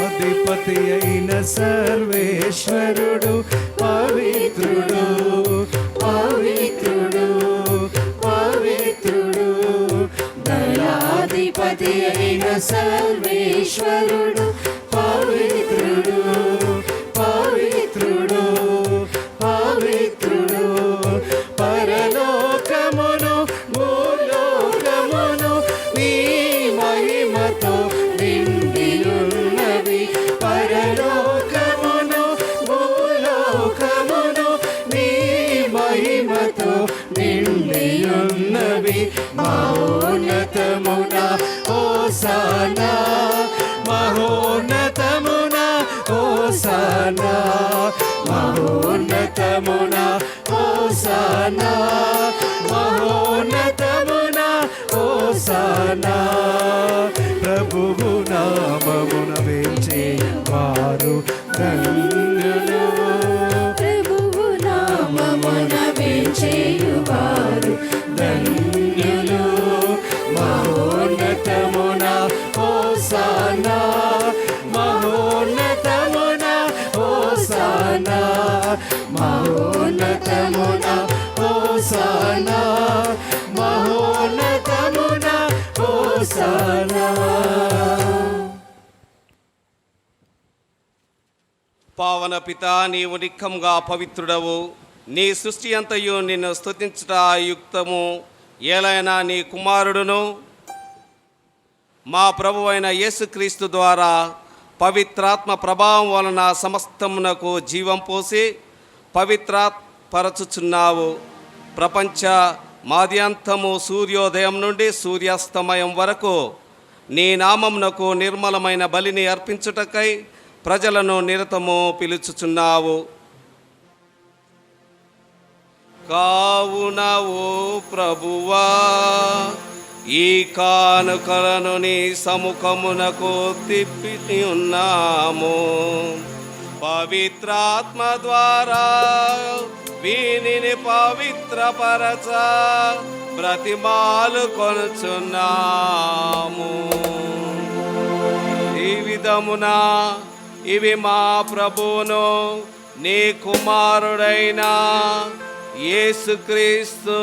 అధిపతి అయిన సర్వేశ్వరుడు పవిత్రుడు పవిత్రుడు పవిత్రుడు. దయాధిపతి అయిన సర్వేశ్వరుడు పవిత్రుడు పవిత్రుడు పవిత్రుడు. పరలోకమును భూలోకమును నీ మహిమతో నిండియున్నవి. పరలోకమును భూలోకమును నీ మహిమతో నిండియున్నవి. మహోన్నతమున హోసానా మహోన్నతమున హోసానా మహోన్నతమున హోసానా మహోన్నతమున హోసానా. ప్రభువు నామమున వేచే వారు ధన్యులు. ప్రభువు నామమున వేచేయువారు ధన్యులు. మహోన్నతమున హోసానా మహోన్నతమున హోసానా మహోన్నతమున హోసానా మహోన్నతమున హోసానా. పావన పిత, నీవు నిఖంగా పవిత్రుడవు. నీ సృష్టి అంతయు నిన్ను స్తుతించుట యుక్తము. ఏలైనా నీ కుమారుడును మా ప్రభువైన యేసుక్రీస్తు ద్వారా పవిత్రాత్మ ప్రభావం వలన సమస్తమునకు జీవం పోసి పవిత్రపరచుచున్నావు. ప్రపంచ మాద్యాంతము సూర్యోదయం నుండి సూర్యాస్తమయం వరకు నీ నామమునకు నిర్మలమైన బలిని అర్పించుటకై ప్రజలను నిరతము పిలుచుచున్నావు. కావున ఓ ప్రభువా, ఈ కానుకలను నీ సముఖమునకు తిప్పి ఉన్నాము. పవిత్రాత్మ ద్వారా వీనిని పవిత్రపరచ బ్రతిమాలు కొనుచున్నాము. ఈ విధమున ఇవి మా ప్రభువును నీ కుమారుడైన యేసుక్రీస్తు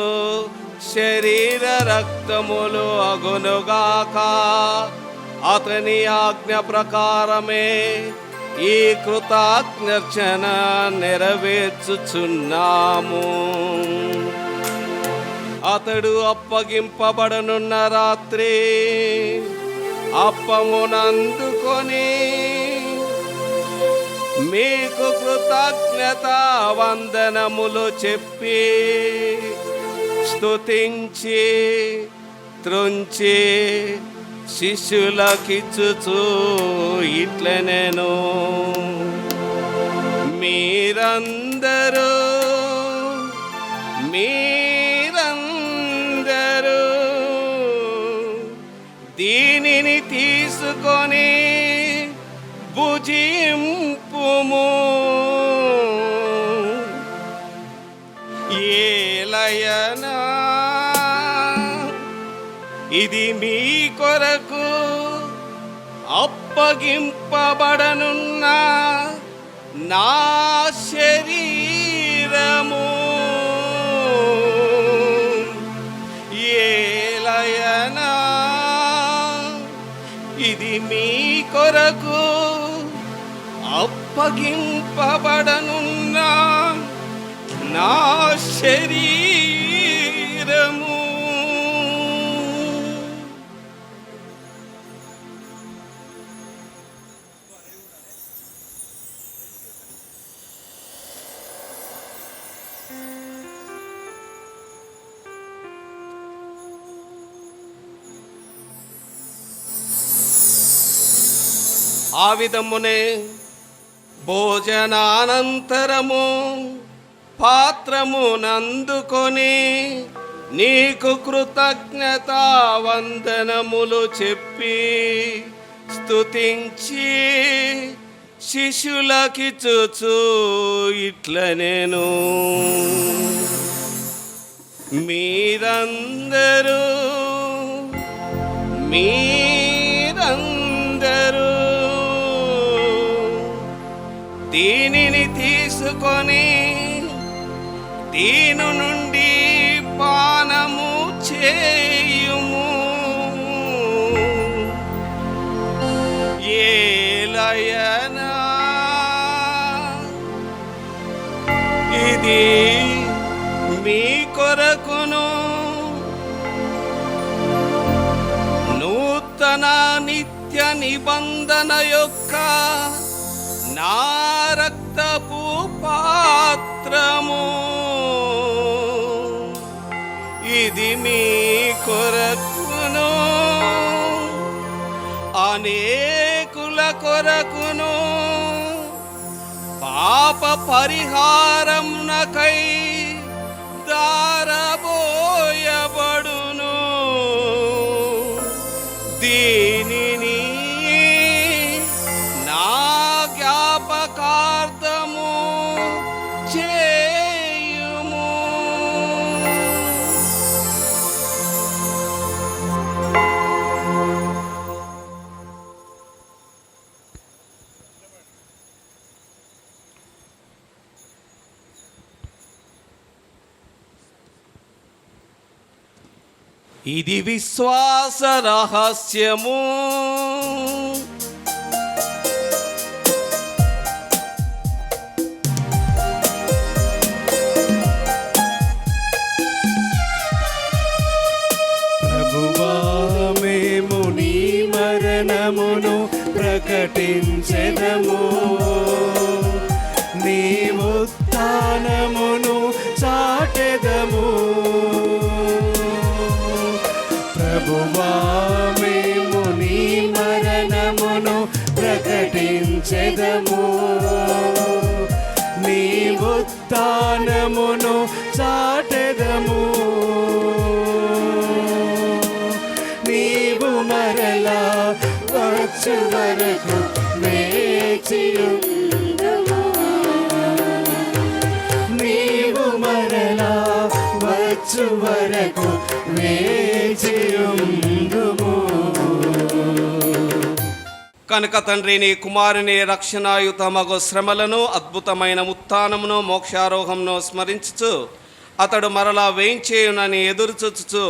శరీర రక్తములు అగునుగాక. అతని ఆజ్ఞ ప్రకారమే ఈ కృతజ్ఞర్చన నెరవేర్చుచున్నాము. అతడు అప్పగింపబడనున్న రాత్రి అప్పమునందుకొని మీకు కృతజ్ఞత వందనములు చెప్పి స్తుతించి త్రుంచి శిష్యులకిచ్చుచు ఇట్లనెను. మీరందరూ దీనిని తీసుకొని భుజింపుము. ఏలయనా ఇది మీ కొరకు అప్పగింపబడనున్న నా శరీరము. ఏలయనా ఇది మీ కొరకు అప్పగింపబడనున్న నా శరీరము. ఆ విధమునే భోజనానంతరము పాత్రమునందుకొని నీకు కృతజ్ఞతా వందనములు చెప్పి స్తుతించి శిష్యులకిచ్చుచు ఇట్ల నేను మీరందరూ దీనిని తీసుకొని దీని నుండి పానము చేయుము. ఏలయనా ఇది మీ కొరకును నూతన నిత్య నిబంధన యొక్క నా రక్తపు పాత్రము. ఇది మీ కొరకును అనేకుల కొరకును పాప పరిహారమునకై దారబోయబడును. దీనిని నా జ్ఞాపకార్థము చేయుము. ఇది విశ్వాస రహస్యము. ప్రభువా మేము నీ మరణమును ప్రకటించెదము, నీ ఉత్థానమును చాటెదము. ప్రభువా మేము నీ మరణమును ప్రకటించెదము, నీ ఉత్థానమును చాటెదము. నీవు మరలా వచ్చు వరకు వేచియుందుము, నీవు మరలా వచ్చు వరకు వేచియుందుము. కనుక తండ్రి నీ కుమారుని రక్షణాయుతమగు శ్రమలను అద్భుతమైన ఉత్థానమును మోక్షారోహంను స్మరించుచు అతడు మరలా వేయించేయునని ఎదురుచూచుచు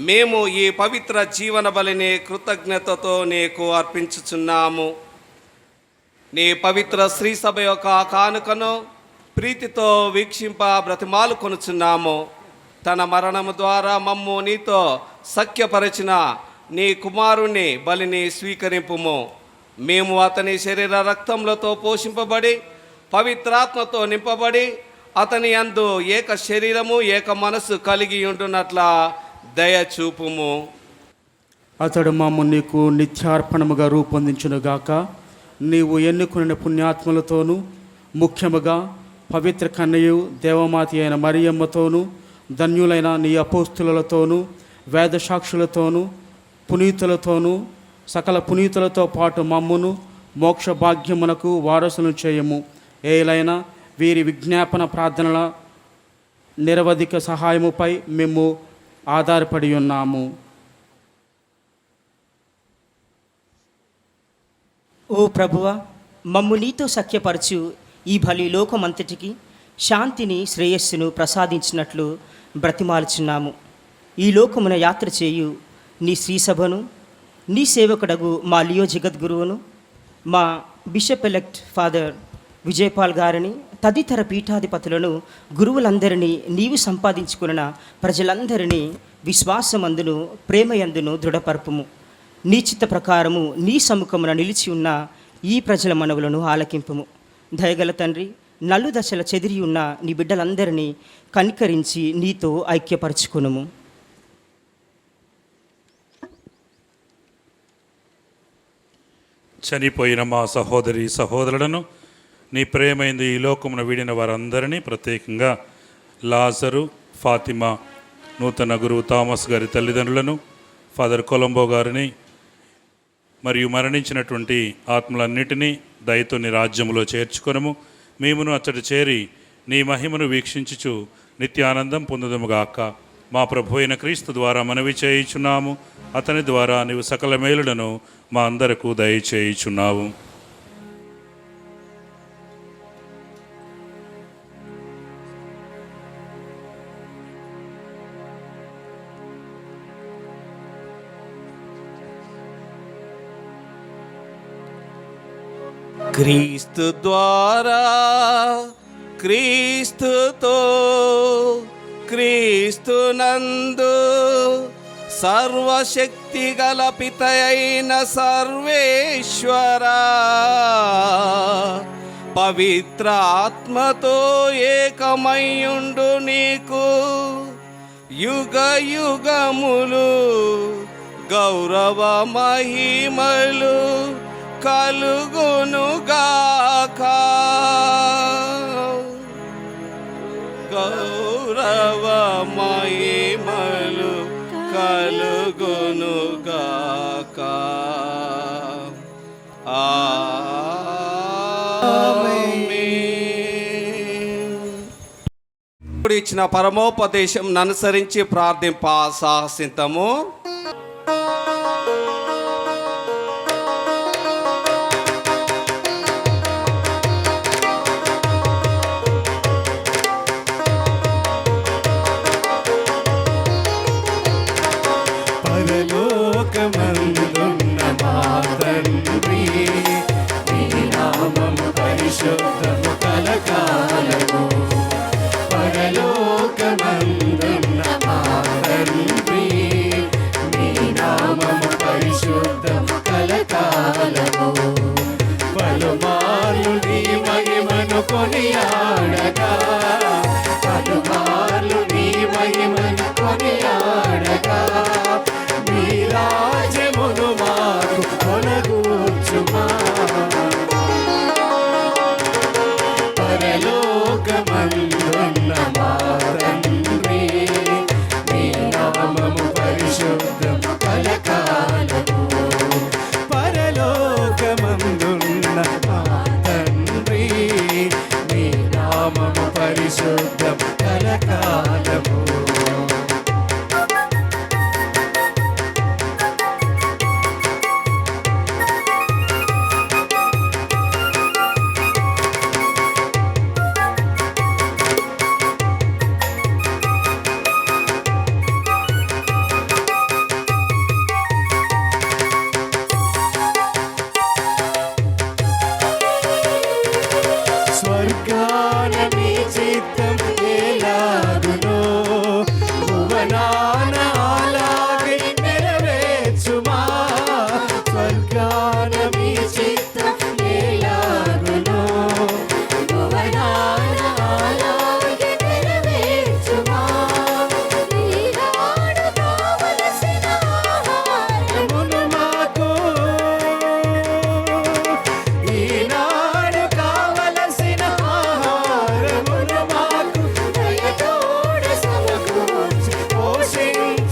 మేము ఈ పవిత్ర జీవన బలిని కృతజ్ఞతతో నీకు అర్పించుచున్నాము. నీ పవిత్ర శ్రీ సభ యొక్క కానుకను ప్రీతితో వీక్షింప బ్రతిమాలు కొనుచున్నాము. తన మరణము ద్వారా మమ్ము నీతో సఖ్యపరచిన నీ కుమారుని బలిని స్వీకరింపుము. మేము అతని శరీర రక్తములతో పోషింపబడి పవిత్రాత్మతో నింపబడి అతని యందు ఏక శరీరము ఏక మనస్సు కలిగి ఉంటున్నట్లా దయచూపుము. అతడు మమ్ము నీకు నిత్యార్పణముగా రూపొందించునుగాక. నీవు ఎన్నుకున్న పుణ్యాత్మలతోనూ ముఖ్యముగా పవిత్ర కన్యయు దేవమాత అయిన మరియమ్మతోనూ ధన్యులైన నీ అపోస్తులతోనూ వేదసాక్షులతోనూ పునీతులతోనూ సకల పునీతులతో పాటు మమ్మును మోక్ష భాగ్యమునకు వారసులను చేయము. ఏలైనా వీరి విజ్ఞాపన ప్రార్థనల నిరవధిక సహాయముపై మేము ఆధారపడి ఉన్నాము. ఓ ప్రభువా, మమ్ము నీతో సఖ్యపరచు ఈ బలి లోకమంతటికి శాంతిని శ్రేయస్సును ప్రసాదించినట్లు బ్రతిమాలుచున్నాము. ఈ లోకమున యాత్ర చేయు నీ శ్రీసభను, నీ సేవకుడగు మా లియో జగద్గురువును, మా బిషప్ ఎలెక్ట్ ఫాదర్ విజయపాల్ గారిని, తదితర పీఠాధిపతులను, గురువులందరినీ, నీవు సంపాదించుకున్న ప్రజలందరినీ విశ్వాసమందును ప్రేమయందును దృఢపరపుము. నీ చిత్త ప్రకారము నీ సముఖమున నిలిచి ఉన్న ఈ ప్రజల మనవులను ఆలకింపుము. దయగల తండ్రి, నలు దశల చెదిరి ఉన్న నీ బిడ్డలందరినీ కనికరించి నీతో ఐక్యపరచుకునుము. చనిపోయిన మా సహోదరి సహోదరులను, నీ ప్రేమైంది ఈ లోకమును వీడిన వారందరినీ, ప్రత్యేకంగా లాజరు, ఫాతిమా, నూతన గురువు థామస్ గారి తల్లిదండ్రులను, ఫాదర్ కొలంబో గారిని మరియు మరణించినటువంటి ఆత్మలన్నిటినీ దయతో నీ రాజ్యములో చేర్చుకొనము. మేమును అచ్చట చేరి నీ మహిమను వీక్షించుచు నిత్యానందం పొందుదముగాక. మా ప్రభు అయిన క్రీస్తు ద్వారా మనవి చేయుచున్నాము. అతని ద్వారా నీవు సకల మేలులను మా అందరకు దయచేయుచున్నావు. క్రీస్తు ద్వారా, క్రీస్తుతో, క్రీస్తునందు సర్వశక్తి గల పితయైన సర్వేశ్వరా, పవిత్ర ఆత్మతో ఏకమయ్యుండు నీకు యుగ యుగములు గౌరవ మహిమలు కలుగునుగాక. గౌరవ మహిమలు కలుగునుగాక. ఇప్పుడు ఇచ్చిన పరమోపదేశం అనుసరించి ప్రార్థింప సాహసితము. పరలోకమందున్న మా తండ్రి, నీ నామము పరిశుద్ధము కలకాలము. పరలోకమందున్న మా తండ్రి, నీ నామము పరిశుద్ధము కలకాలము. పలుమార్లు నీ మహిమను కొనియాడగా, పలుమార్లు నీ మహిమను కొనియాడగా, నీ రాజ్యమును మాకు కొనగూర్చుమా. పరలోకమందున్న మా తండ్రి, నీ నామము పరిశుద్ధము కలకాలము. పరలోకమందున్న మా తండ్రి, నీ నామము పరిశుద్ధము కలకాలము. స్వర్గాన నీ చిత్తం ఎలాగునో, భువనాన అలాగే నెరవేర్చుమా. స్వర్గాన నీ చిత్తం ఎలాగునో, భువనాన అలాగే నెరవేర్చుమా. ఈనాడు కావలసిన ఆహారమును మాకు, ఈనాడు కావలసిన ఆహారమును మాకు దయతోడ సమకూర్చి పోషించు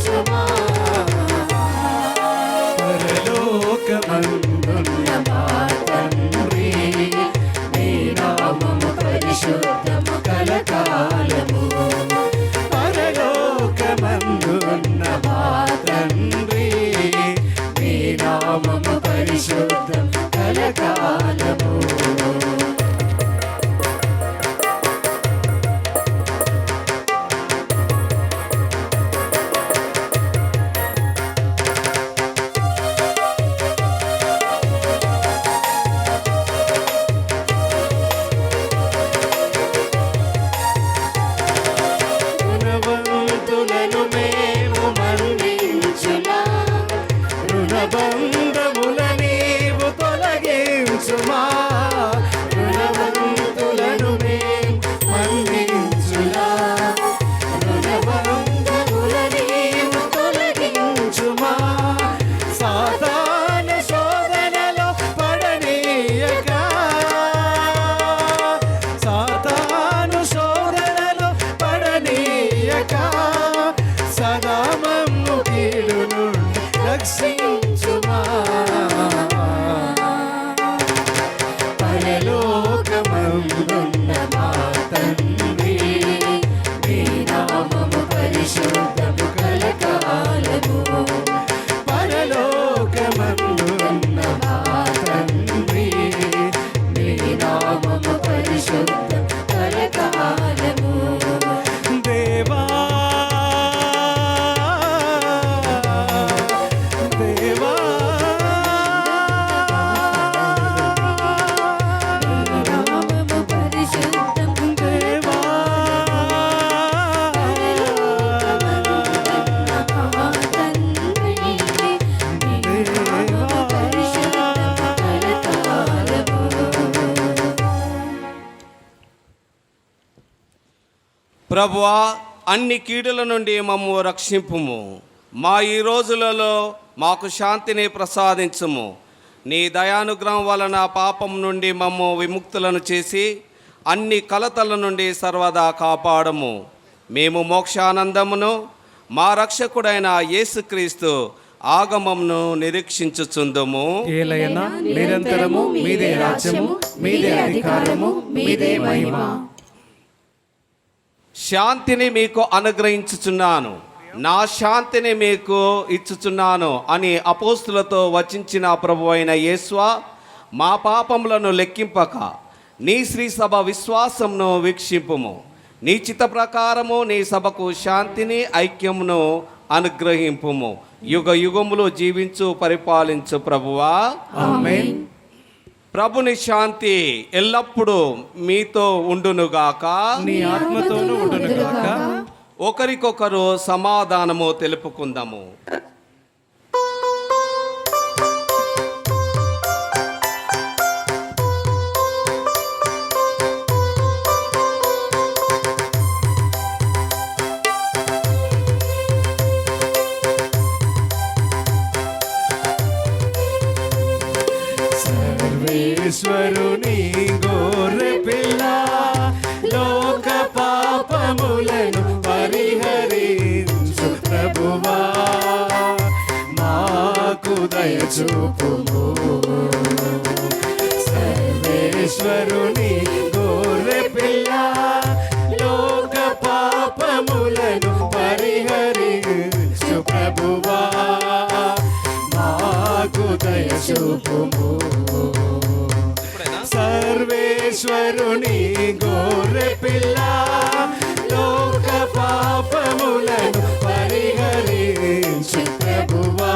రక్షించుమా. పరలోకమందున్న మా తండ్రి, నీ నామము పరిశుద్ధము కలకాలము. పరలోకమందున్న మా తండ్రి, నీ నామము పరిశుద్ధము కలకాలము. దేవా దేవా నామము పరిశుద్ధము దేవా మా తండ్రి, నీ నామము పరిశుద్ధము కలకాలము. ప్రభువా, అన్ని కీడుల నుండి మమ్ము రక్షింపుము. మా ఈ రోజులలో మాకు శాంతిని ప్రసాదించుము. నీ దయానుగ్రహం వలన పాపం నుండి మమ్ము విముక్తులను చేసి అన్ని కలతల నుండి సర్వదా కాపాడము. మేము మోక్షానందమును మా రక్షకుడైన యేసుక్రీస్తు ఆగమమును నిరీక్షించుచుందుము. ఏలయనా నిరంతరము మీదే రాజ్యము, మీదే అధికారము, మీదే మహిమ. శాంతిని మీకు అనుగ్రహించుచున్నాను, నా శాంతిని మీకు ఇచ్చుచున్నాను అని అపోస్తులతో వచించిన ప్రభువైన యేసువా, మా పాపములను లెక్కింపక నీ శ్రీ సభ విశ్వాసమును వీక్షింపుము. నీ చిత్త ప్రకారము నీ సభకు శాంతిని ఐక్యమును అనుగ్రహింపుము. యుగ యుగములు జీవించు పరిపాలించు ప్రభువా. ఆమేన్. ప్రభుని శాంతి ఎల్లప్పుడూ మీతో ఉండునుగాక. నీ ఆత్మతోనూ ఉండునుగాక. ఒకరికొకరు సమాధానము తెలుపుకుందాము. సర్వేశ్వరుని గొర్రె పిల్ల, లోక పాపములను పరిహరించు ప్రభువా, మాకు దయచూపుము. సర్వేశ్వరుని గొర్రె పిల్ల, లోక పాపములను పరిహరించు ప్రభువా, మాకు దయచూపుము. సర్వేశ్వరుని గొర్రె పిల్ల, లోక పాపములను పరిహరించు ప్రభువా,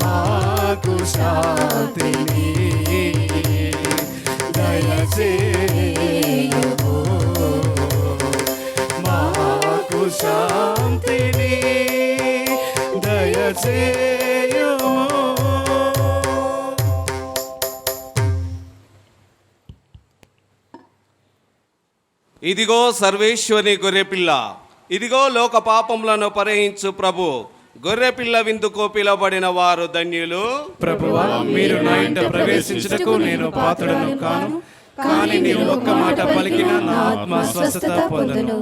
మాకు శాంతిని దయచేయుము. మాకు శాంతిని దయచేయుము. ఇదిగో సర్వేశ్వరి గొర్రెపిల్ల, ఇదిగో లోక పాపములను పరిహరించు ప్రభు. గొర్రెపిల్ల విందుకు పిలవబడిన వారు ధన్యులు. ప్రభువా, మీరు నా ఇంట ప్రవేశించుటకు నేను పాత్రుడను కాను, కానీ నీవు ఒక్క మాట పలికిన నా ఆత్మ స్వస్థత పొందును.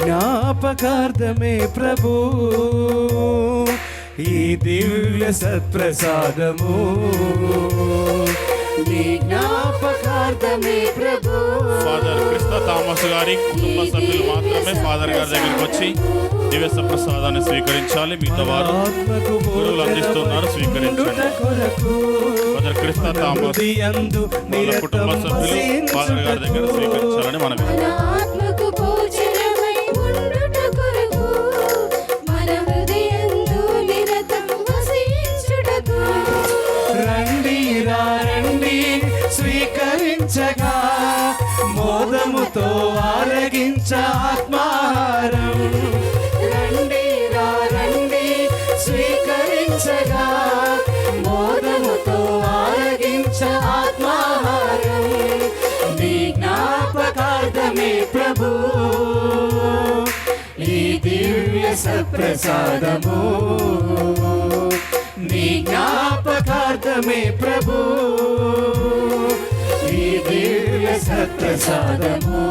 జ్ఞాపకార్థమే ప్రభు ఈ దివ్య సత్ప్రసాదము, నీ జ్ఞాపకార్థమే ప్రభు. ఫాదర్ క్రిస్త థామస్ గారి కుటుంబ సభ్యులు మాత్రమే ఫాదర్ గారి దగ్గరికి వచ్చి దివ్య సత్ప్రసాదాన్ని స్వీకరించాలి. మిగతా వారు గురువులు అందిస్తున్నారు, స్వీకరించండి. ఫాదర్ క్రిస్త థామస్ వాళ్ళ కుటుంబ సభ్యులు ఫాదర్ గారి దగ్గర స్వీకరించాలని మనం స్వీకరించగా మోదముతో ఆలయ ఆరగించ ఆత్మాహారం. రండి రా రండి స్వీకరించగా మోదముతో ఆరగించ ఆత్మాహారం. నీ జ్ఞాపకార్థమే ప్రభు ఈ దివ్య సప్రసాదము. నీ జ్ఞాపకార్థమే ప్రభు ఈ దివ్య సప్రసాదము.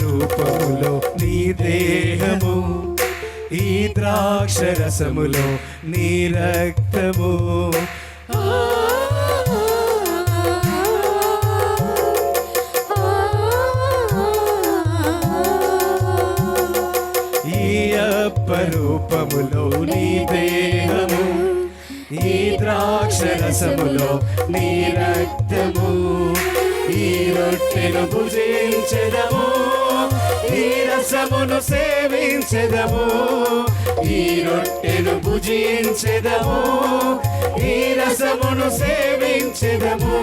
రూపములో నీ దేహము, ఈ ద్రాక్షరసములో నీ రక్తము. ఈ అపరూపములో నీ దేహము, ఈ ద్రాక్షరసములో నీ రక్తము. ఈ రొట్టెను భుజించెదము, ఈ రసమును సేవించెదము. ఈ రొట్టెను భుజించెదము, ఈ రసమును సేవించెదము.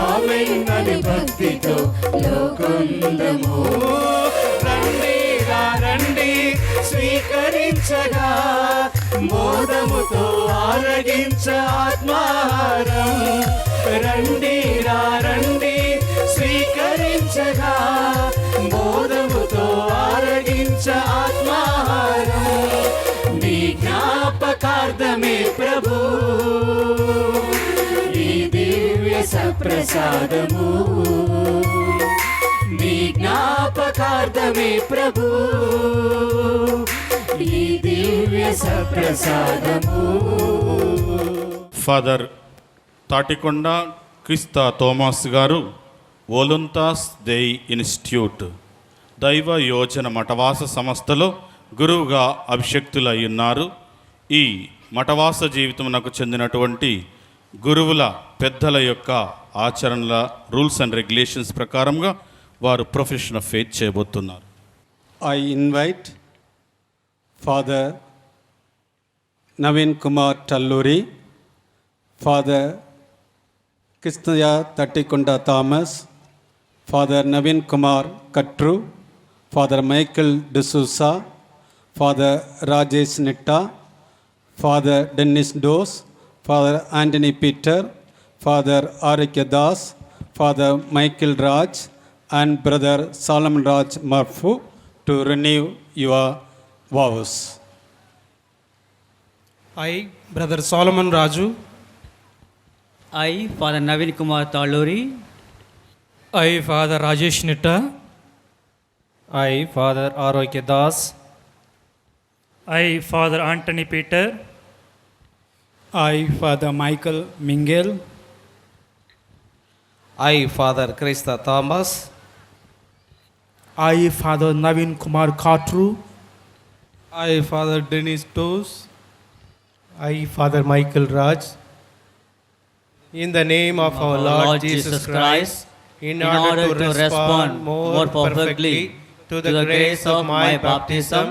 ఆమేనని భక్తితో లోకొందము. రండి రా రండి స్వీకరించగా మోదముతో ఆరగించ ఆత్మాహారం. రండి రా రండి స్వీకరించగా మోదముతో ఆరగించ ఆత్మాహారం. నీ జ్ఞాపకార్థమే ప్రభు ఈ దివ్య సప్రసాదము. నీ జ్ఞాపకార్థమే ప్రభు ఈ దివ్య సప్రసాదము. ఫాదర్ తాటికొండ క్రిస్తా థోమస్ గారు వోలుంతాస్ దేయ్ ఇన్స్టిట్యూట్ దైవ యోజన మఠవాస సంస్థలో గురువుగా అభిషక్తులై ఉన్నారు. ఈ మఠవాస జీవితమునకు చెందినటువంటి గురువుల పెద్దల యొక్క ఆచరణల రూల్స్ అండ్ రెగ్యులేషన్స్ ప్రకారంగా వారు ప్రొఫెషన్ ఆఫ్ ఫెయిత్ చేయబోతున్నారు. I invite Father Naveen Kumar Talluri, Father Kristaya Tattikonda Thomas, Father Naveen Kumar Katru, Father Michael D'Souza, Father Rajesh Nitta, Father Dennis Dose, Father Anthony Peter, Father Arikya Das, Father Michael Raj, and Brother Solomon Raj Marfu to renew your vows. I, Brother Solomon Raju. I, Father Naveen Kumar Talluri. I, Father Rajesh Nitta. I, Father Arokya Das. I, Father Anthony Peter. I, Father Michael Mingel. I, Father Krista Thomas. I, Father Naveen Kumar Katru. I, Father Dennis Dose. I, Father Michael Raj. In the name of our Lord Jesus Christ, in order to respond more perfectly to the grace of my baptism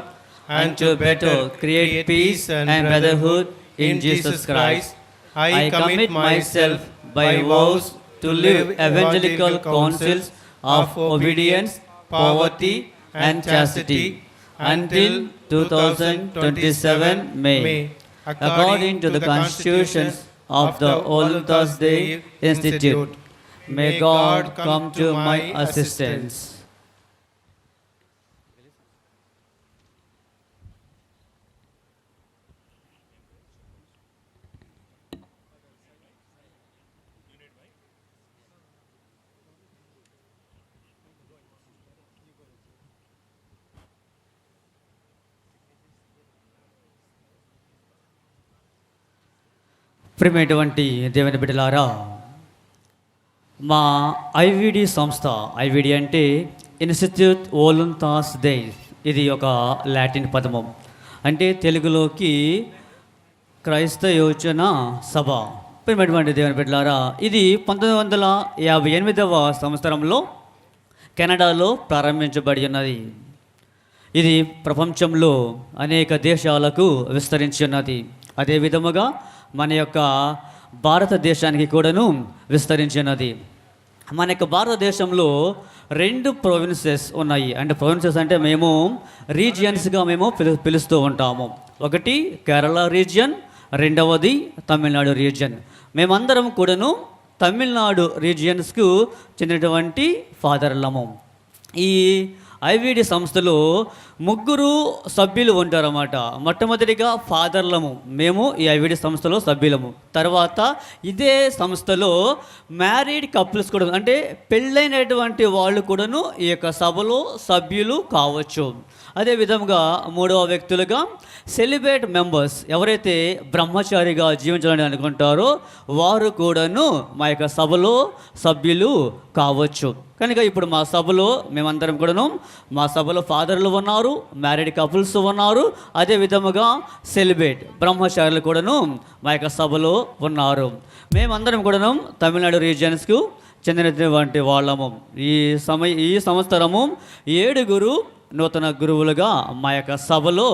and to better create peace and brotherhood in Jesus Christ, I commit myself by vows to live evangelical counsels of obedience, poverty and chastity until 2027 May, according to the constitutions of the Oluntas Day Institute. May God come to my assistance. ప్రియమైనటువంటి దేవుని బిడ్డలారా, మా ఐవిడి సంస్థ, ఐవిడి అంటే institute వోలంటాస్ days, ఇది ఒక Latin పదము, అంటే తెలుగులోకి క్రైస్తవ యోచన సభ. ప్రియమైనటువంటి దేవుని బిడ్డలారా, ఇది 1958వ సంవత్సరంలో కెనడాలో ప్రారంభించబడి ఉన్నది. ఇది ప్రపంచంలో అనేక దేశాలకు విస్తరించి ఉన్నది. అదే విధముగా మన యొక్క భారతదేశానికి కూడాను విస్తరించినది. మన యొక్క భారతదేశంలో 2 ప్రొవిన్సెస్ ఉన్నాయి. అంటే ప్రొవిన్సెస్ అంటే మేము రీజియన్స్గా మేము పిలుస్తూ ఉంటాము. ఒకటి కేరళ రీజియన్, రెండవది తమిళనాడు రీజియన్. మేమందరం కూడాను తమిళనాడు రీజియన్స్కు చెందినటువంటి ఫాదర్లము. ఈ ఐవిడి సంస్థలో 3 సభ్యులు ఉంటారన్నమాట. మొట్టమొదటిగా ఫాదర్లము, మేము ఈ ఐవిడి సంస్థలో సభ్యులము. తర్వాత ఇదే సంస్థలో మ్యారీడ్ కపుల్స్ కూడా, అంటే పెళ్ళైనటువంటి వాళ్ళు కూడాను ఈ యొక్క సభలో సభ్యులు కావచ్చు. అదేవిధంగా 3వ వ్యక్తులుగా సెలిబ్రేట్ మెంబర్స్, ఎవరైతే బ్రహ్మచారిగా జీవించాలని అనుకుంటారో వారు కూడాను మా యొక్క సభలో సభ్యులు కావచ్చు. కనుక ఇప్పుడు మా సభలో మేమందరం కూడాను, మా సభలో ఫాదర్లు ఉన్నారు, మ్యారీడ్ కపుల్స్ ఉన్నారు, అదే విధముగా సెలిబ్రేట్ బ్రహ్మచారులు కూడాను మా యొక్క సభలో ఉన్నారు. మేమందరం కూడాను తమిళనాడు రీజియన్స్కు చెందినటువంటి వాళ్ళము. ఈ సంవత్సరము 7 నూతన గురువులుగా మా యొక్క సభలో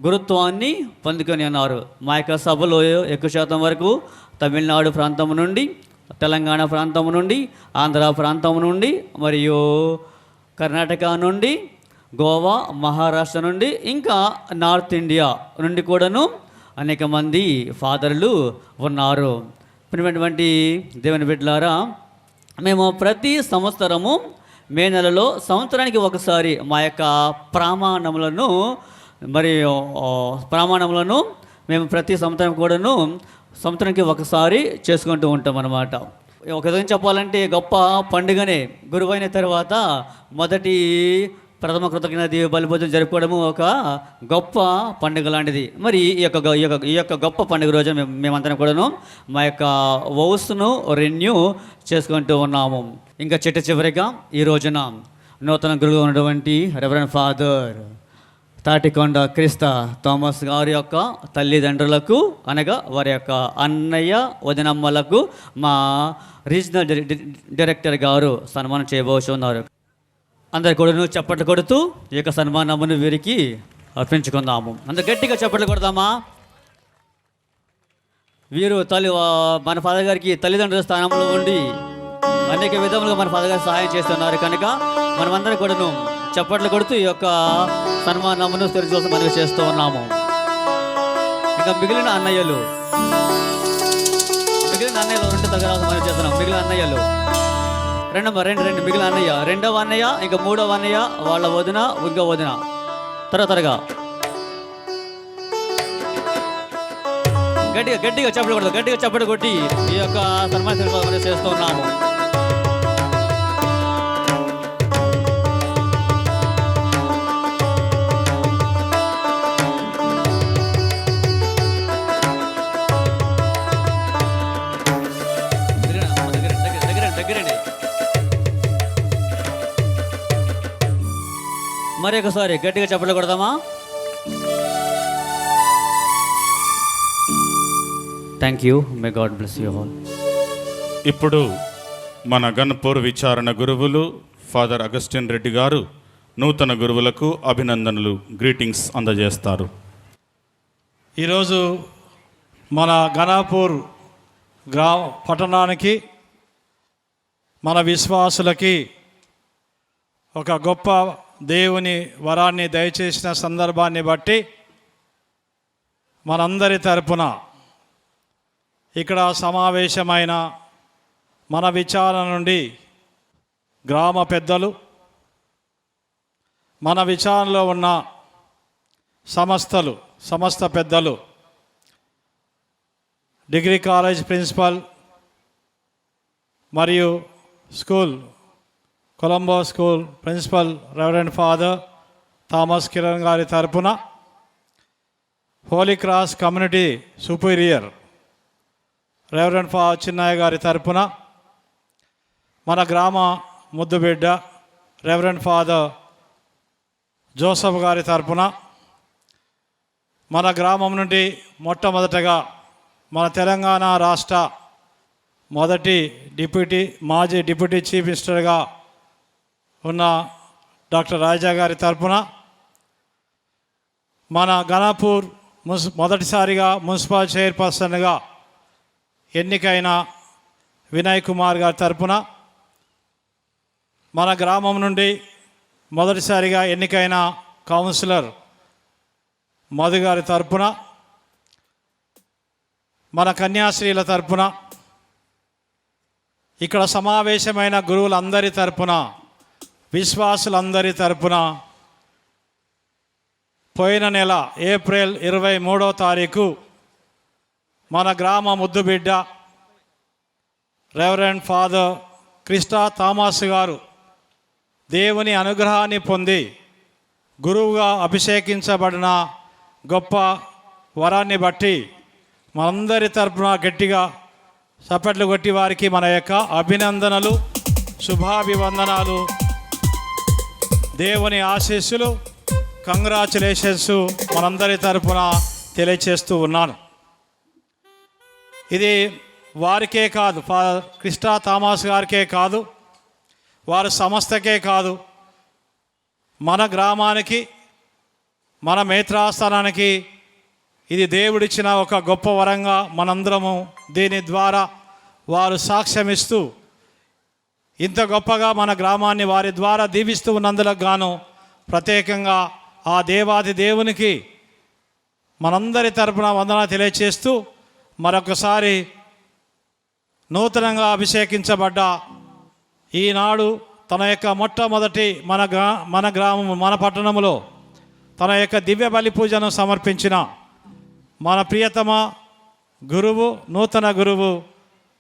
గురుత్వాన్ని పొందుకొని ఉన్నారు. మా యొక్క సభలో ఎక్కువ శాతం వరకు తమిళనాడు ప్రాంతం నుండి, తెలంగాణ ప్రాంతం నుండి, ఆంధ్ర ప్రాంతం నుండి, మరియు కర్ణాటక నుండి, గోవా, మహారాష్ట్ర నుండి, ఇంకా నార్త్ ఇండియా నుండి కూడాను అనేక మంది ఫాదర్లు ఉన్నారు. ప్రియమైనటువంటి దేవుని బిడ్డలారా, మేము ప్రతి సంవత్సరము మే నెలలో సంవత్సరానికి ఒకసారి మా యొక్క ప్రమాణములను మేము ప్రతి సంవత్సరం కూడాను సంవత్సరానికి ఒకసారి చేసుకుంటూ ఉంటాం అన్నమాట. ఒక విధంగా చెప్పాలంటే గొప్ప పండుగనే. గురువైన తర్వాత మొదటి ప్రథమ కృతజ్ఞత బలిభోజనం జరుపుకోవడము ఒక గొప్ప పండుగ లాంటిది. మరి ఈ యొక్క గొప్ప పండుగ రోజు మేమందరం కూడాను మా యొక్క వౌస్ను రెన్యూ చేసుకుంటూ ఉన్నాము. ఇంకా చివరిగా ఈ రోజున నూతన గురువు ఉన్నటువంటి రెవరెండ్ ఫాదర్ తాటికొండ క్రిస్త థామస్ గారి యొక్క తల్లిదండ్రులకు, అనగా వారి యొక్క అన్నయ్య వదినమ్మలకు మా రీజనల్ డైరెక్టర్ గారు సన్మానం చేయబోతున్నారు. అందరు కూడా చప్పట్లు కొడుతూ ఈ యొక్క సన్మానమును వీరికి అర్పించుకుందాము. అందరు గట్టిగా చప్పట్లు కొడదామా? వీరు మన ఫాదర్ గారికి తల్లిదండ్రుల స్థానంలో ఉండి అనేక విధములుగా మన ఫాదర్ గారు సహాయం చేస్తున్నారు. కనుక మనమందరం కూడాను చప్పట్లు కొడుతూ ఈ యొక్క సన్మానమును స్థిరచూసి మనవి చేస్తూ ఉన్నాము. ఇంకా మిగిలిన అన్నయ్యలు 2 దగ్గర మనం చేస్తున్నాం. మిగిలిన అన్నయ్యలు రెండు మిగిలిన అన్నయ్య, 2వ అన్నయ్య, ఇంకా 3వ అన్నయ్య, వాళ్ళ వదిన, ఇంకో వదిన త్వరగా గట్టిగా చప్పట్లు కొట్టి ఈ యొక్క సన్మానం మనం చేస్తూ ఉన్నాము. మరి ఒకసారి గట్టిగా చప్పట్లు కొడదామా? Thank you. May God bless you all. ఇప్పుడు మన గన్పూర్ విచారణ గురువులు ఫాదర్ అగస్టిన్ రెడ్డి గారు నూతన గురువులకు అభినందనలు, గ్రీటింగ్స్ అందజేస్తారు. ఈరోజు మన గణపూర్ పట్టణానికి, మన విశ్వాసులకి ఒక గొప్ప దేవుని వరాన్ని దయచేసిన సందర్భాన్ని బట్టి మనందరి తరపున ఇక్కడ సమావేశమైన మన విచారణ నుండి గ్రామ పెద్దలు, మన విచారణలో ఉన్న సమస్త పెద్దలు, డిగ్రీ కాలేజ్ ప్రిన్సిపల్ మరియు Colombo school principal reverend father Thomas Kiran గారి తరపున, holy cross community superior reverend father Chinnaiah గారి తరపున, మన గ్రామ ముద్దుబిడ్డ రెవరెండ్ ఫాదర్ జోసఫ్ గారి తరపున, మన గ్రామం నుండి మొట్టమొదటగా మన తెలంగాణ రాష్ట్ర మొదటి మాజీ డిప్యూటీ చీఫ్ మినిస్టర్గా ఉన్న డాక్టర్ రాజా గారి తరపున, మన ఘనపూర్ మొదటిసారిగా మున్సిపల్ చైర్పర్సన్గా ఎన్నికైన వినయ్ కుమార్ గారి తరపున, మన గ్రామం నుండి మొదటిసారిగా ఎన్నికైన కౌన్సిలర్ మధు గారి తరపున, మన కన్యాశ్రీల తరపున, ఇక్కడ సమావేశమైన గురువులందరి తరపున, విశ్వాసులందరి తరపున పోయిన నెల ఏప్రిల్ 23వ తారీఖు మన గ్రామ ముద్దుబిడ్డ రెవరెండ్ ఫాదర్ క్రిస్టా థామస్ గారు దేవుని అనుగ్రహాన్ని పొంది గురువుగా అభిషేకించబడిన గొప్ప వరాన్ని బట్టి మనందరి తరపున గట్టిగా చప్పట్లు కొట్టి వారికి మన యొక్క అభినందనలు, శుభాభివందనాలు, దేవుని ఆశీస్సులు, కంగ్రాచులేషన్స్ మనందరి తరపున తెలియచేస్తూ ఉన్నాను. ఇది వారికే కాదు, ఫాదర్ క్రిస్టా థామస్ గారికే కాదు, వారి సంస్థకే కాదు, మన గ్రామానికి, మన మేత్రాస్థానానికి ఇది దేవుడిచ్చిన ఒక గొప్ప వరంగా మనందరము దీని ద్వారా వారు సాక్ష్యమిస్తూ ఇంత గొప్పగా మన గ్రామాన్ని వారి ద్వారా దీవిస్తూ ఉన్నందులకు గాను ప్రత్యేకంగా ఆ దేవాది దేవునికి మనందరి తరపున వందన తెలియచేస్తూ మరొకసారి నూతనంగా అభిషేకించబడ్డ ఈనాడు తన యొక్క మొట్టమొదటి మన గ్రామం మన పట్టణంలో తన యొక్క దివ్య బలి పూజను సమర్పించిన మన ప్రియతమ గురువు, నూతన గురువు